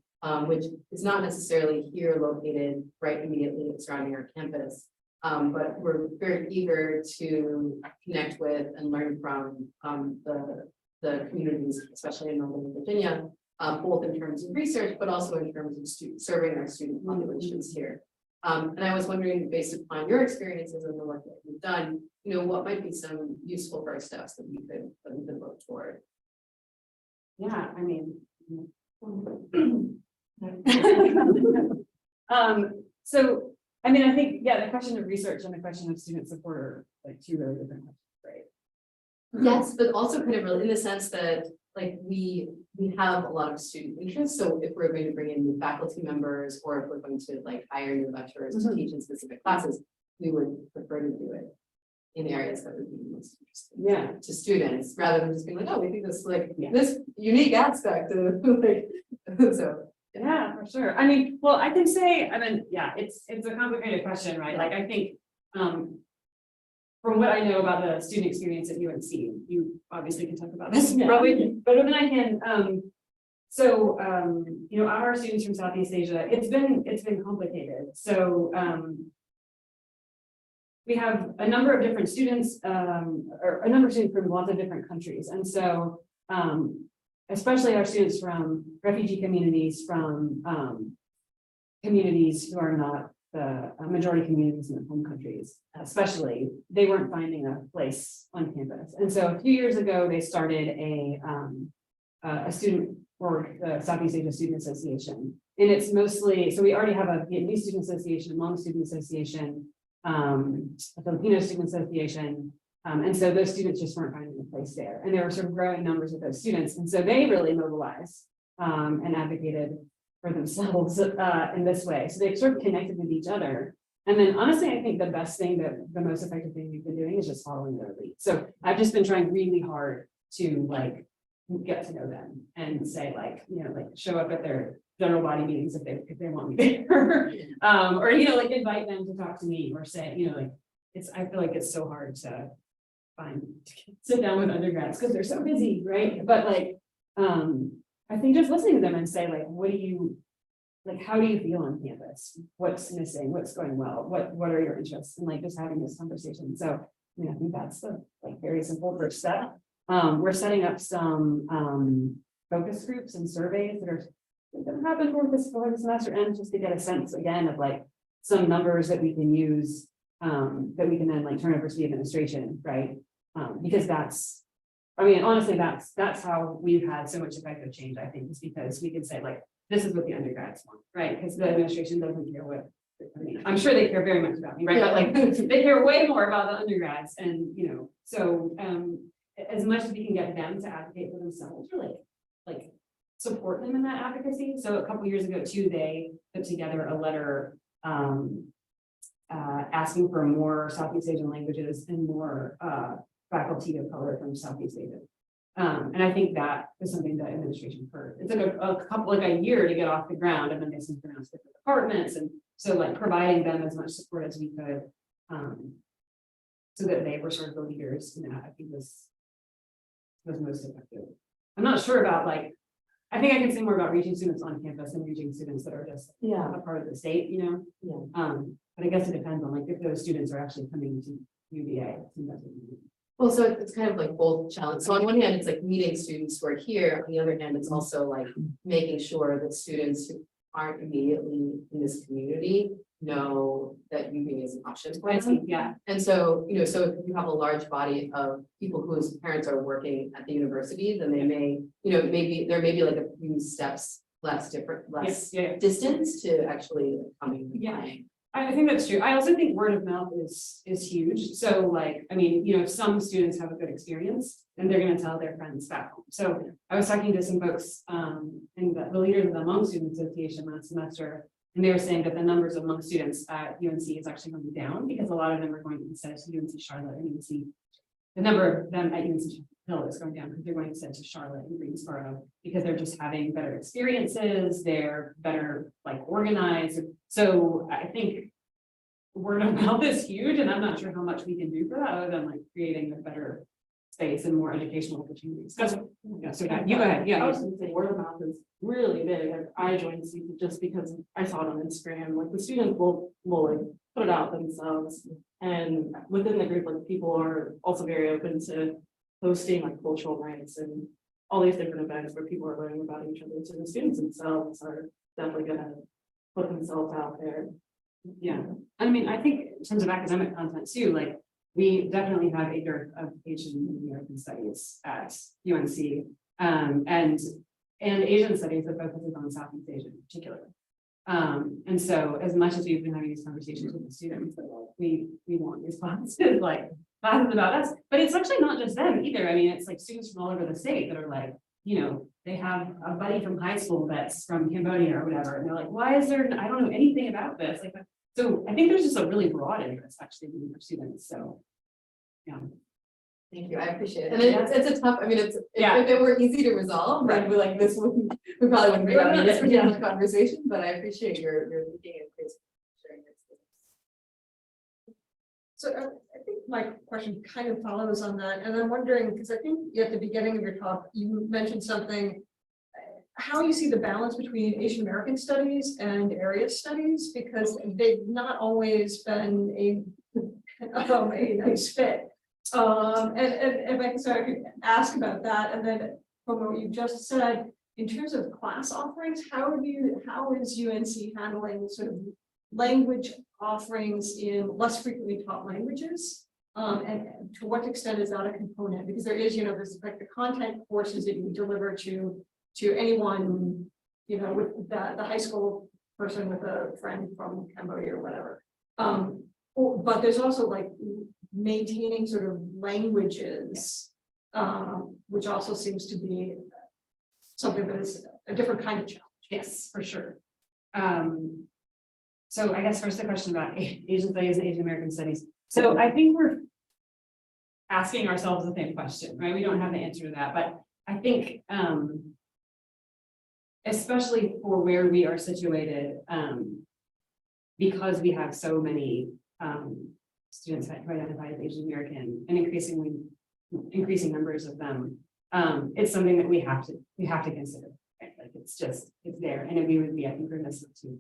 which is not necessarily here located right immediately surrounding our campus. But we're very eager to connect with and learn from the communities, especially in Northern Virginia, both in terms of research, but also in terms of serving our student populations here. And I was wondering, based upon your experiences and the work that you've done, what might be some useful first steps that we could look toward? Yeah, I mean, so I mean, I think, yeah, the question of research and the question of student support are like two really different questions, right? Yes, but also kind of really in the sense that like we have a lot of student interest. So if we're going to bring in new faculty members, or if we're going to like hire new lecturers to teach in specific classes, we would prefer to do it in areas that would be most interesting to students, rather than just being like, oh, we think this this unique aspect of like so. Yeah, for sure. I mean, well, I can say, yeah, it's a complicated question, right? Like, I think, from what I know about the student experience at UNC, you obviously can talk about this probably better than I can. Our students from Southeast Asia, it's been complicated. So, we have a number of different students, or a number of students from lots of different countries, and so, especially our students from refugee communities, from communities who are not the majority communities in their home countries, especially, they weren't finding a place on campus. And so a few years ago, they started a student org, the Southeast Asia Student Association. And it's mostly, so we already have a Vietnamese Student Association, a Hmong Student Association, a Filipino Student Association. And so those students just weren't finding a place there. And there were sort of growing numbers of those students. And so they really mobilized and advocated for themselves in this way. So they sort of connected with each other. And then honestly, I think the best thing, the most effective thing we've been doing is just following their lead. So I've just been trying really hard to like get to know them and say like, show up at their general body meetings if they want me there. or, like invite them to talk to me or say, I feel like it's so hard to sit down with undergrads because they're so busy, right? But like, I think just listening to them and say like, how do you feel on campus? What's missing? What's going well? What are your interests? And like just having this conversation. So I think that's the like very simple first step. We're setting up some focus groups and surveys that happen before the semester ends, just to get a sense again of like some numbers that we can use that we can then like turn over to the administration, right? Because honestly, that's how we've had so much effective change, I think, is because we can say like, this is what the undergrads want, right? Because the administration doesn't care what, I'm sure they care very much about me, right? But like, they care way more about the undergrads. And, so as much as we can get them to advocate for themselves, really like support them in that advocacy. So a couple of years ago too, they put together a letter asking for more Southeast Asian languages and more faculty of color from Southeast Asia. And I think that is something that administration heard. It took a year to get off the ground, and then they sent around to different departments. And so like providing them as much support as we could, so that they were sort of the leaders, I think was most effective. I'm not sure about like, I think I can say more about reaching students on campus and reaching students that are just a part of the state, but I guess it depends on like if those students are actually coming to UVA. Well, so it's kind of like both challenge. So on one hand, it's like meeting students who are here. On the other hand, it's also like making sure that students who aren't immediately in this community know that UB is an option for I them. see, yeah, And so, so if you have a large body of people whose parents are working at the university, then they may, maybe there may be like a few steps less different, less yeah. distance to actually coming and Yeah. applying. I think that's true. I also think word of mouth is huge. So like, I mean, if some students have a good experience, then they're gonna tell their friends back home. So I was talking to some folks, in the leaders of the Hmong Student Association last semester, and they were saying that the numbers of Hmong students at UNC is actually going down because a lot of them are going instead to UNC Charlotte and UNC. The number of them at UNC Hill is going down because they're going instead to Charlotte and Greensboro because they're just having better experiences. They're better like organized. So I think word of mouth is huge, and I'm not sure how much we can do for that other than like creating a better space and more educational opportunities. That's yeah. So you go ahead. Yeah. I was gonna say word of mouth is really big. I joined CP just because I saw it on Instagram. Like the students will like put it out themselves, and within the group, like people are also very open to hosting like cultural nights and all these different events where people are learning about each other. So the students themselves are definitely gonna put themselves out there. Yeah, I mean, I think in terms of academic content too, like we definitely have a dearth of Asian American studies at UNC, and Asian studies that focuses on Southeast Asia in particular. And so as much as we've been having these conversations with the students, like, we want these classes, like classes about us, but it's actually not just them either. I mean, it's like students from all over the state that are like, they have a buddy from high school that's from Cambodia or whatever, and they're like, why is there, I don't know anything about this. Like, so I think there's just a really broad interest actually in our students. So, yeah. Thank you, I appreciate it. And it's a tough, I mean, if it were easy to resolve, then we like this wouldn't, we probably wouldn't be having this particular conversation, but I appreciate your thinking and sharing your experience. So I think my question kind of follows on that, and I'm wondering, because I think at the beginning of your talk, you mentioned something, how you see the balance between Asian American studies and area studies, because they've not always been a nice fit. And if I could ask about that, and then from what you just said, in terms of class offerings, how is UNC handling sort of language offerings in less frequently taught languages? And to what extent is that a component? Because there is, there's like the content courses that you deliver to anyone, with the high school person with a friend from Cambodia or whatever. But there's also like maintaining sort of languages, which also seems to be something that is a different kind of challenge. Yes, for sure. So I guess first the question about Asian studies and Asian American studies. So I think we're asking ourselves the same question, right? We don't have the answer to that, but I think especially for where we are situated, because we have so many students who identify as Asian American and increasing numbers of them, it's something that we have to consider. Right? Like it's there, and we would be, I think, remiss not to.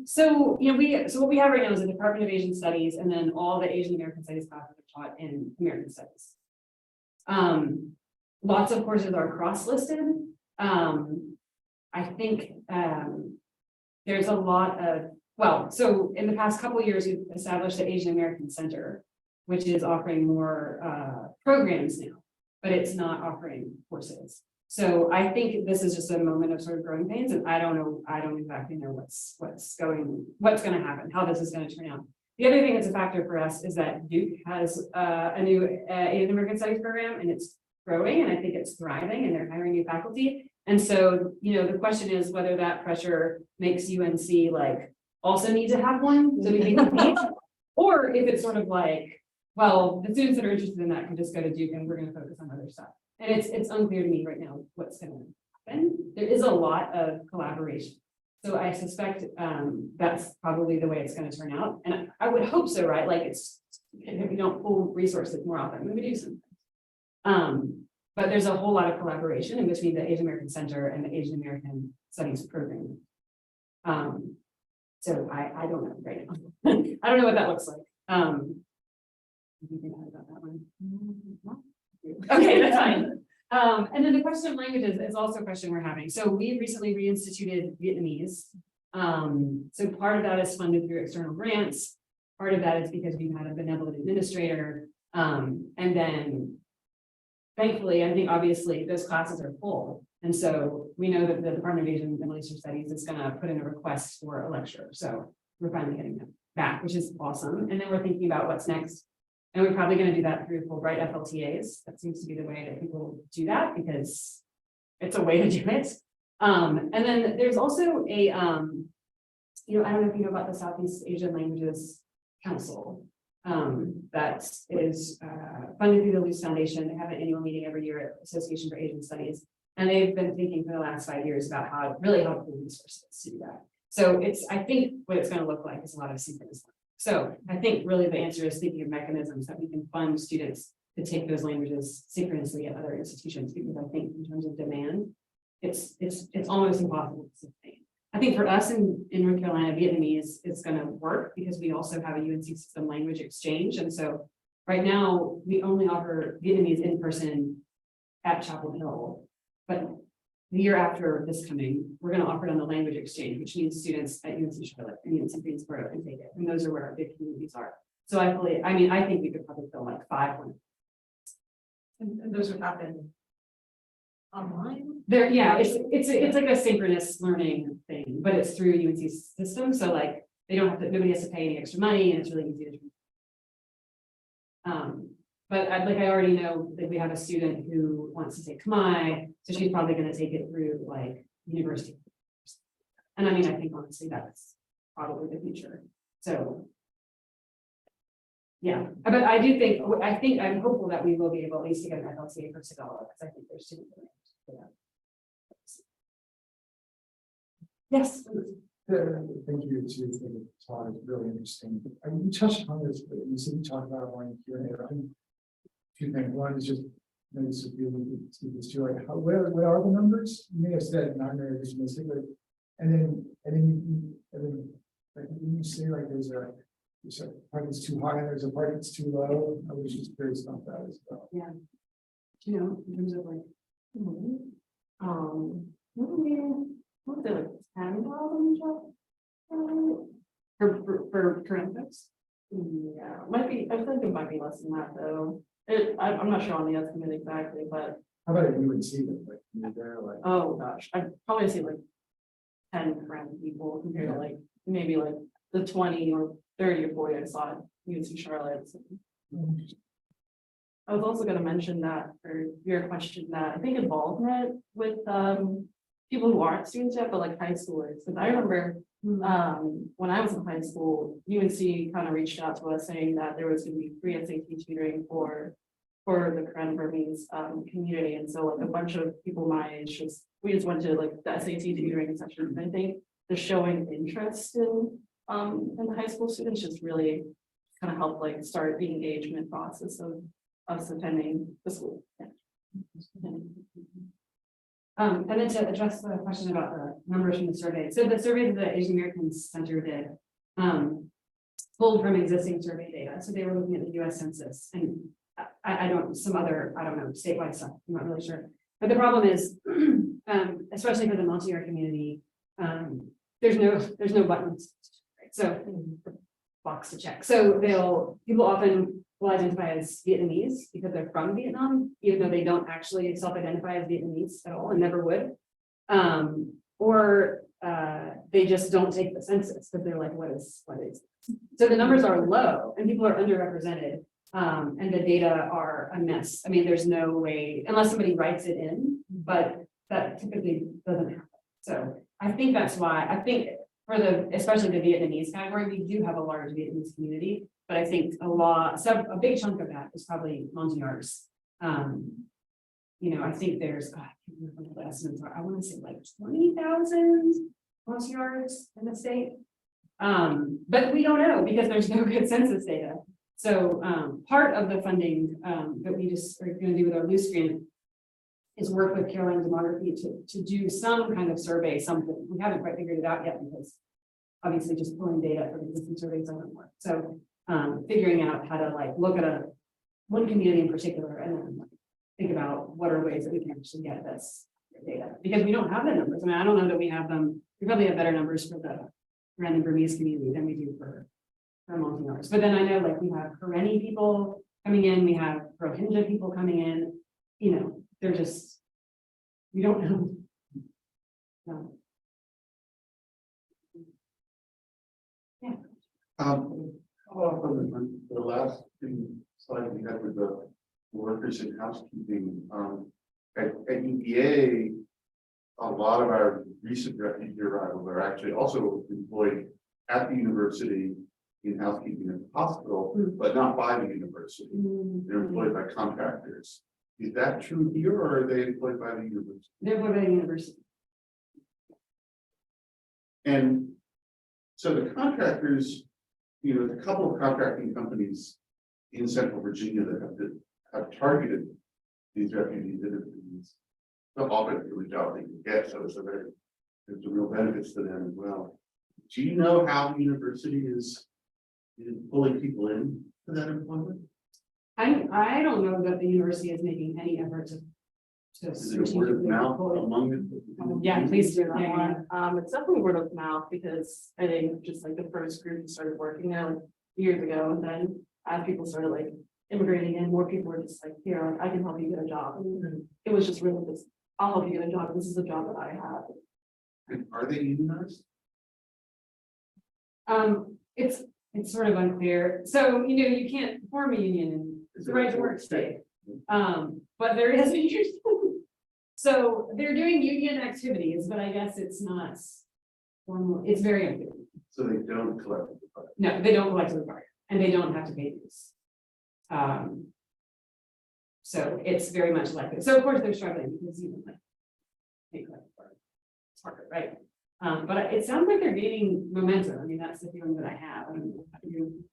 So what we have right now is a Department of Asian Studies, and then all the Asian American Studies classes are taught in American Studies. Lots of courses are cross-listed. I think there's a lot of, so in the past couple of years, we've established the Asian American Center, which is offering more programs now, but it's not offering courses. So I think this is just a moment of sort of growing pains, and I don't exactly know what's going to happen, how this is going to turn out. The other thing that's a factor for us is that Duke has a new Asian American Studies program, and it's growing, and I think it's thriving, and they're hiring new faculty. And so, the question is whether that pressure makes UNC like also need to have one so we can compete, or if it's sort of like, well, the students that are interested in that can just go to Duke and we're going to focus on other stuff. And it's unclear to me right now what's going to happen. There is a lot of collaboration. So I suspect that's probably the way it's going to turn out. And I would hope so, right? Like if we don't pull resources more often, we would do something. But there's a whole lot of collaboration in between the Asian American Center and the Asian American Studies program. So I don't know right now. I don't know what that looks like. Anything to add about that one? Okay, that's fine. And then the question of languages is also a question we're having. So we recently reinstituted Vietnamese. So part of that is funded through external grants. Part of that is because we've had a benevolent administrator. And then thankfully, I think obviously those classes are full. And so we know that the Department of Asian and Middle Eastern Studies is going to put in a request for a lecture. So we're finally getting that back, which is awesome. And then we're thinking about what's next. And we're probably going to do that through Fulbright FLTAs. That seems to be the way that people do that because it's a way to do it. And then there's also a, I don't know if you know about the Southeast Asian Languages Council. That is funded through the Luce Foundation. They have an annual meeting every year at Association for Asian Studies. And they've been thinking for the last 5 years about how really helpful resources to do that. So I think what it's going to look like is a lot of synchronous. So I think really the answer is thinking of mechanisms that we can fund students to take those languages synchronously at other institutions, because I think in terms of demand, it's almost impossible to sustain. I think for us in North Carolina, Vietnamese is going to work because we also have a UNC system language exchange. And so right now we only offer Vietnamese in person at Chapel Hill, but the year after this coming, we're going to offer it on the language exchange, which means students at UNC Charlotte and UNC Greensboro can take it. And those are where our big communities are. So I think we could probably fill like 5. And those would happen online? There, yeah, it's like a synchronous learning thing, but it's through UNC's system. So like nobody has to pay any extra money, and it's really easy to do. But I already know that we have a student who wants to take Khmer, so she's probably going to take it through like university. And I think honestly that's probably the future. So yeah, but I think I'm hopeful that we will be able at least to get an FLCA for Tagalog, because I think there's student demand for that. Yes. Thank you to the talk, it's really interesting. You touched on this, but you said you talked about it on Q&A. I think two things. One is just maybe Sofia would speak this to, like, what are the numbers? You may have said not very optimistic, but and then like you say like there's a part that's too high and there's a part that's too low. I was just curious about that as well. Yeah. In terms of like what was it, like 10,000 for current folks? Yeah, might be, I think it might be less than that though. I'm not sure on the estimate exactly, but. How about you would see them, like you're there, like Oh gosh, I'd probably see like 10 current people compared to like maybe like the 20 or 30 or 40 I saw at UNC Charlotte. I was also going to mention that for your question that I think involvement with people who aren't students yet, but like high schoolers. Because I remember when I was in high school, UNC kind of reached out to us saying that there was going to be free SAT tutoring for the Korean Burmese community. And so like a bunch of people my age we just went to like the SAT tutoring session. I think the showing interest in the high school students just really kind of helped like start the engagement process of us attending the school. Yeah. And then to address the question about the numbers from the survey. So the survey that the Asian Americans Center did pulled from existing survey data. So they were looking at the US Census and I don't know, statewide stuff. I'm not really sure. But the problem is, especially for the multi-year community, there's no buttons, right? So box to check. So people often will identify as Vietnamese because they're from Vietnam, even though they don't actually self-identify as Vietnamese at all and never would. Or they just don't take the census because they're like, what is this? So the numbers are low and people are underrepresented. And the data are a mess. I mean, there's no way, unless somebody writes it in, but that typically doesn't happen. So I think that's why, for especially the Vietnamese category, we do have a large Vietnamese community, but I think a big chunk of that is probably Montagnards. I think there's, I can't remember what the estimates are. I want to say like 20,000 Montagnards in the state. But we don't know because there's no good census data. So part of the funding that we just are going to do with our Luce grant is work with Carolina Demography to do some kind of survey, something. We haven't quite figured it out yet because obviously just pulling data from existing surveys doesn't work. So figuring out how to like look at one community in particular and then like, think about what are ways that we can actually get this data, because we don't have the numbers. I mean, I don't know that we have them. We probably have better numbers for the random Burmese community than we do for Montagnards. But then I know like we have Karenni people coming in, we have Rohingya people coming in, you know, they're just, we don't know. No. Follow up on the last slide we had with the workers in housekeeping. At UVA, a lot of our recent refugee arrivals are actually also employed at the university in housekeeping at the hospital, but not by the university. They're employed by contractors. Is that true here, or are they employed by the university? They're employed by the university. And so the contractors, you know, a couple of contracting companies in Central Virginia that have targeted these refugees. So often for the job they can get, so there's a real benefits to them as well. Do you know how the university is pulling people in for that employment? I don't know that the university is making any effort to. Is it a word of mouth among them? Yeah, please do. Yeah, it's definitely word of mouth, because I think just like the first group started working there like years ago, and then as people started like immigrating in, more people were just like, here, like, I can help you get a job. And it was just really just, I'll help you get a job. This is a job that I have. And are they unionized? It's sort of unclear. So, you know, you can't form a union in the right to work state. But there is a union. So they're doing union activities, but I guess it's not formal. It's very unclear. So they don't collect. No, they don't collect the part, and they don't have to pay dues. So it's very much like this. So of course they're struggling because even like they collect the part. It's harder, right? But it sounds like they're gaining momentum. I mean, that's the feeling that I have. I don't know how you.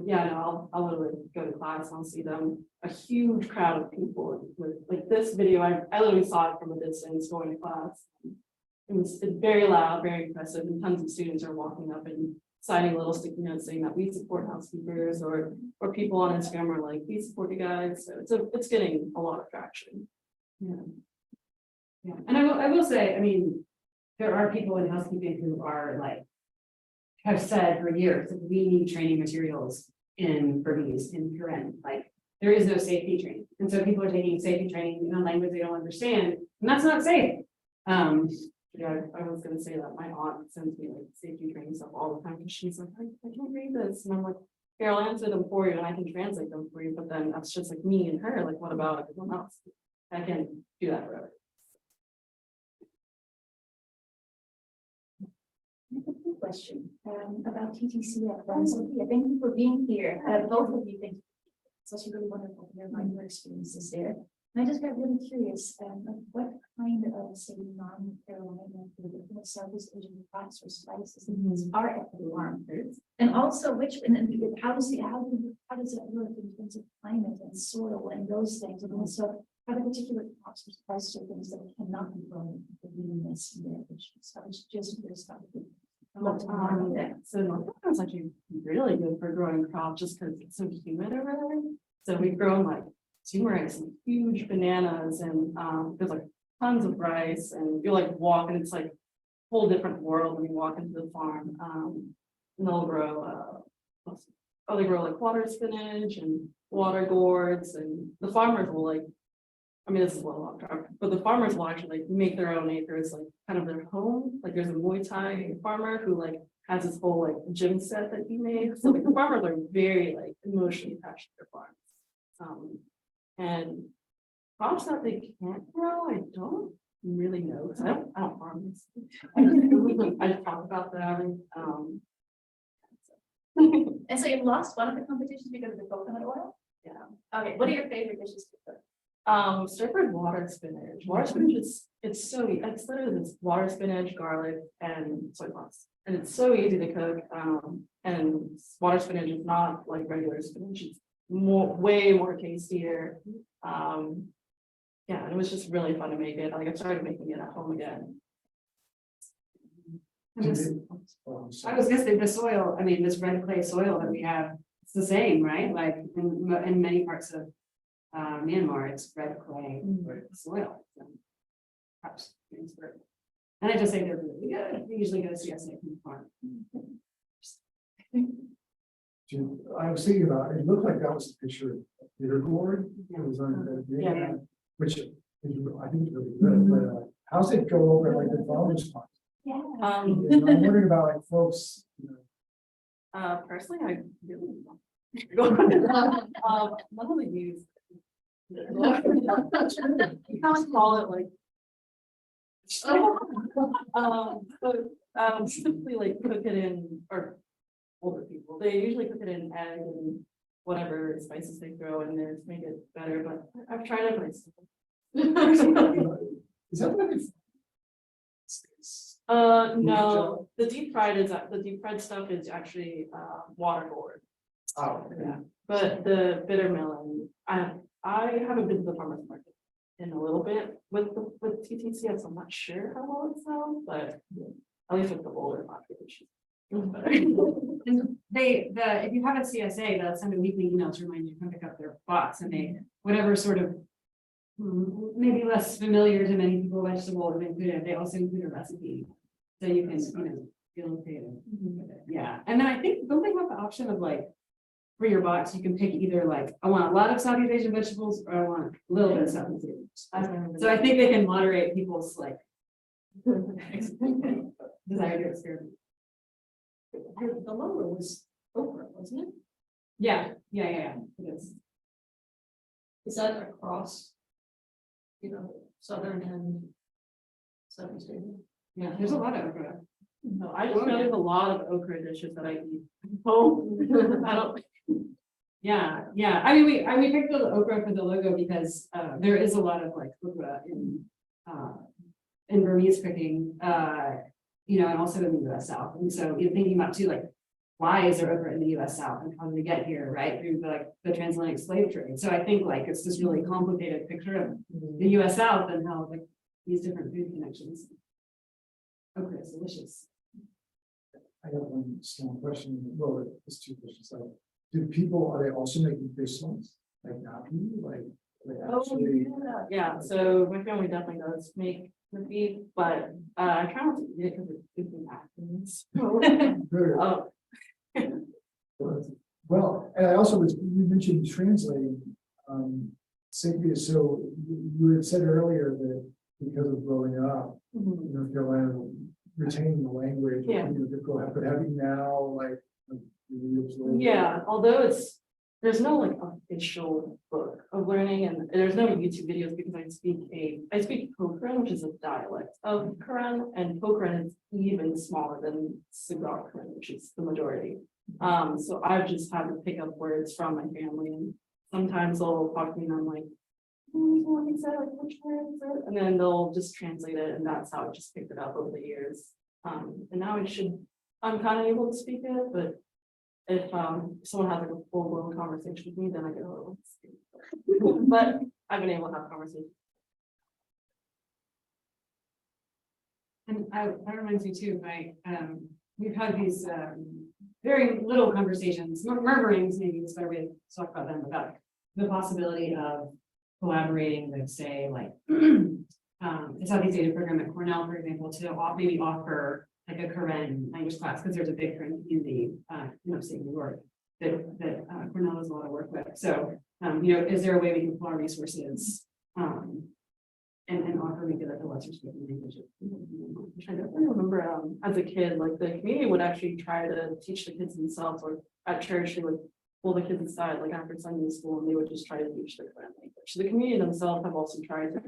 Yeah, no, I'll literally go to class and I'll see them, a huge crowd of people with like this video. I literally saw it from a distance going to class. It's very loud, very impressive, and tons of students are walking up and signing little sticky notes saying that we support housekeepers, or people on Instagram are like, we support you guys. So it's getting a lot of traction. Yeah. Yeah. And I will say, I mean, there are people in housekeeping who are like, have said for years that we need training materials in Burmese, in Karen. Like there is no safety training. And so people are taking safety training in a language they don't understand, and that's not safe. Yeah, I was gonna say that my aunt sends me like safety training stuff all the time, because she's like, I can't read this. And I'm like, here, I'll answer them for you and I can translate them for you. But then that's just like me and her. Like, what about everyone else? I can't do that forever. Question about TTC at Sofia. Thank you for being here. Both of you, thank you. It's also really wonderful to hear about your experiences there. And I just got really curious, what kind of, say, non-Carolina, Southeast Asian crops or spices are at the farm? And also, how does it work in terms of climate and soil and those things? And also, are there particular crops or spices or things that cannot be grown in this there? So I was just curious about it. So North Carolina's actually really good for growing crops just because it's so humid over there. So we've grown like turmeric and huge bananas, and there's like tons of rice, and you like walk and it's like a whole different world when you walk into the farm. And they'll grow they grow like water spinach and water gourds, and the farmers will like, I mean, this is a little off track, but the farmers will actually like make their own acres, like kind of their home. Like there's a Muay Thai farmer who like has his whole like gym set that he made. So like the farmers are very like emotionally attached to their farms. And crops that they can't grow, I don't really know, because I don't farm this. I just talk about them. And so you lost one of the competitions because of the coconut oil? Yeah. Okay, what are your favorite dishes to cook? Stir-fried water spinach. Water spinach it's so easy. It's literally this water spinach, garlic, and soy sauce. And it's so easy to cook. And water spinach is not like regular spinach. It's way more tastier. Yeah, and it was just really fun to make it. Like I started making it at home again. And I was gonna say the soil, I mean, this red clay soil that we have it's the same, right? Like in many parts of Myanmar, it's red clay soil. So, perhaps transfer. And I just say they're really good. They usually go to CSA from the farm. I was thinking about, it looked like that was a picture of Peter Gourd. It was on the, Yeah. which is, I think it's really good, but how's it go over like the farmer's market? Yeah. I'm wondering about like folks, you know, Personally, I really don't. One of the use. You can't call it like. Simply like cook it in, or older people, they usually cook it in egg and whatever spices they throw in there to make it better, but I've tried it myself. is that what it's? No, the deep fried stuff is actually waterboard. Oh, Yeah, but the bitter melon, I haven't been to the farmer's market in a little bit with TTCS. I'm not sure how well it sells, but at least with the older population. And if you have a CSA, they'll send a weekly email to remind you to come pick up their box, and they whatever sort of maybe less familiar to many people vegetables included. They also include a recipe, so you can feel creative. Yeah, and then I think don't they have the option of like for your box you can pick either like I want a lot of Southeast Asian vegetables or I want a little bit of Southeast Asian. So I think they can moderate people's like desire to experiment. The logo was okra, wasn't it? Yeah. It is. Is that across, southern and southeast Asia? Yeah, there's a lot of okra. No, I just know there's a lot of okra dishes that I eat. Oh, I don't. Yeah. I mean, we picked the okra for the logo because there is a lot of like okra in Burmese cooking, and also in the US South. And so you're thinking about too, like, why is there okra in the US South and how did it get here, right? Through the transatlantic slave trade. So I think like it's this really complicated picture of the US South and how like these different food connections. Okra is delicious. I have one small question. Well, it's two questions. So, are they also making fish sauce? Like napi? Like actually? Yeah. So my family definitely does make the beef, but I try not to eat it because it's good actions. Oh. Well, and I also you mentioned translating, Sofia, so you had said earlier that because of growing up, North Carolina, retaining the language, Yeah. But having now like. Yeah, although there's no like official book of learning and there's no YouTube videos because I speak Kokran, which is a dialect of Quran, and Kokran is even smaller than Sagar Quran, which is the majority. So I've just had to pick up words from my family, and sometimes they'll talk to me and I'm like, what he said, like which word is it? And then they'll just translate it, and that's how I just picked it up over the years. And now I'm kind of able to speak it, but if someone has like a full-blown conversation with me, then I get a little scared. But I've been able to have conversations. And that reminds me too, we've had these very little conversations, murmurings, maybe it's a better way to talk about them, about the possibility of collaborating with, say, like the Southeast Asia program at Cornell, for example, to maybe offer like a Korean language class, because there's a big Korean community in upstate New York that Cornell does a lot of work with. So, is there a way we can pull our resources and offer maybe like a lesser spoken language? I definitely remember as a kid, like the community would actually try to teach the kids themselves, or at church they would pull the kids aside, like after Sunday school, and they would just try to teach the Korean language. So the community themselves have also tried to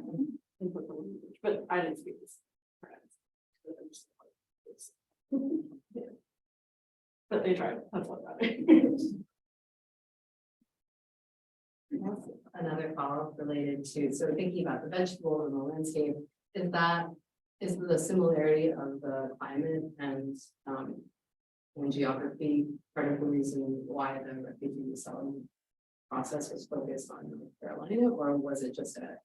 input the language, but I didn't speak this. Yeah. But they tried. That's what that is. Another follow-up related to, so thinking about the vegetables and the landscape, is the similarity of the climate and geography part of the reason why the refugee resettlement process was focused on North Carolina, or was it just a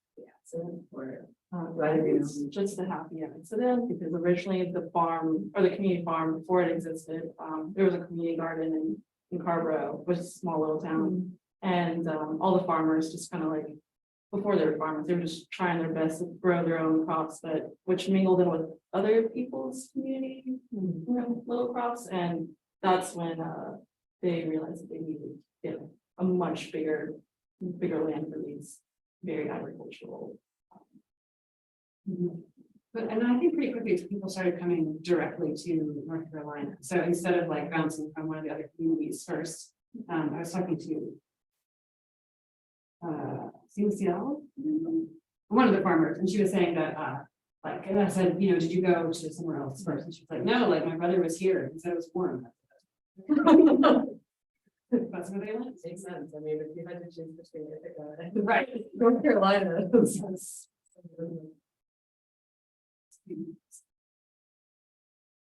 accident, or It's just a happy accident because originally the farm or the community farm before it existed, there was a community garden and in Carborough, which is a small little town. And all the farmers just kind of like, before they were farmers, they were just trying their best to grow their own crops, but which mingled in with other people's community, little crops. And that's when they realized that they needed, a much bigger land for these very agricultural. But, and I think pretty quickly people started coming directly to North Carolina. So instead of like bouncing from one of the other communities first, I was talking to Seattle, one of the farmers, and she was saying that like, and I said, did you go to somewhere else first? And she was like, no, like my brother was here and said it was warm. That's where they went. Makes sense. I mean, if you had to choose between Right. North Carolina.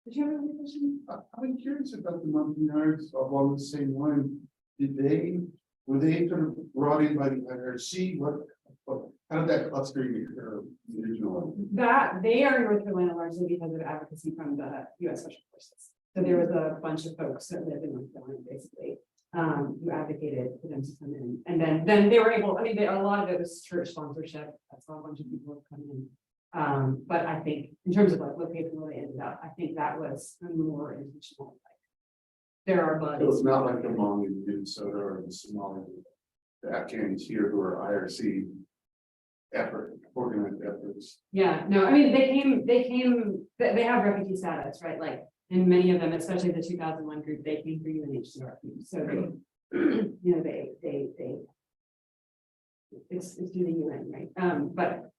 Did you have any question? I'm curious about the mountain yards along the same line. Were they sort of brought in by the IRC? How did that cluster occur originally? That they are in North Carolina largely because of advocacy from the U.S. Special Forces. So there was a bunch of folks that lived in North Carolina, basically, who advocated for them to come in, and then they were able. I mean, a lot of it was church sponsorship. That's how a bunch of people have come in. But I think in terms of like location where they ended up, I think that was more intentional. Like, there are So buddies. it's not like the Hmong in Minnesota or the Somali, the Afghans here who are IRC organized efforts. Yeah, no, I mean, they have refugee status, right? Like, and many of them, especially the 2001 group, they came through UNHCR. So they, it's through the UN, right? But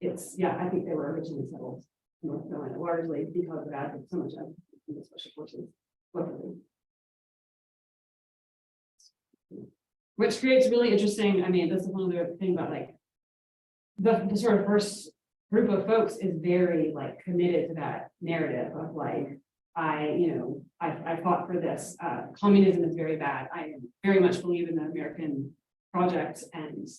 it's, I think they were originally settled in North Carolina, largely because of that, so much of the special forces. Locally. Which creates really interesting, I mean, this is one other thing about like, the sort of first group of folks is very like committed to that narrative of like, I fought for this. Communism is very bad. I very much believe in the American project, and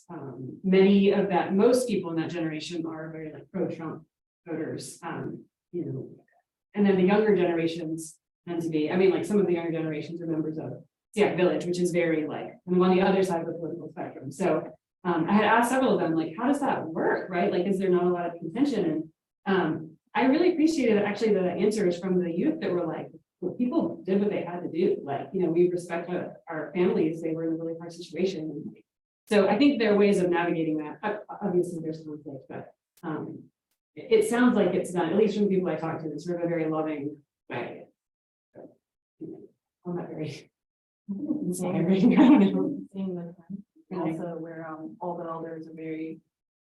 most people in that generation are very like pro-Trump voters. And then the younger generations tend to be, I mean, like some of the younger generations are members of Seattle Village, which is very like on the other side of the political spectrum. So I had asked several of them, like, how does that work, right? Like, is there not a lot of contention? And I really appreciated actually the answers from the youth that were like, well, people did what they had to do. Like, we respect our families. They were in a really hard situation. So I think there are ways of navigating that. Obviously, there's conflict, but it sounds like it's done, at least from the people I talked to, it's sort of a very loving way. I'm not very inspiring. I don't know. And also where all the elders are very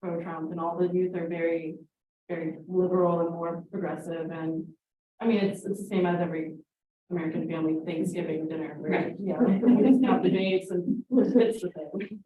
pro-Trump and all the youth are very, very liberal and more progressive. And I mean, it's the same as every American family Thanksgiving dinner, right? Yeah, we just have debates and it's the thing.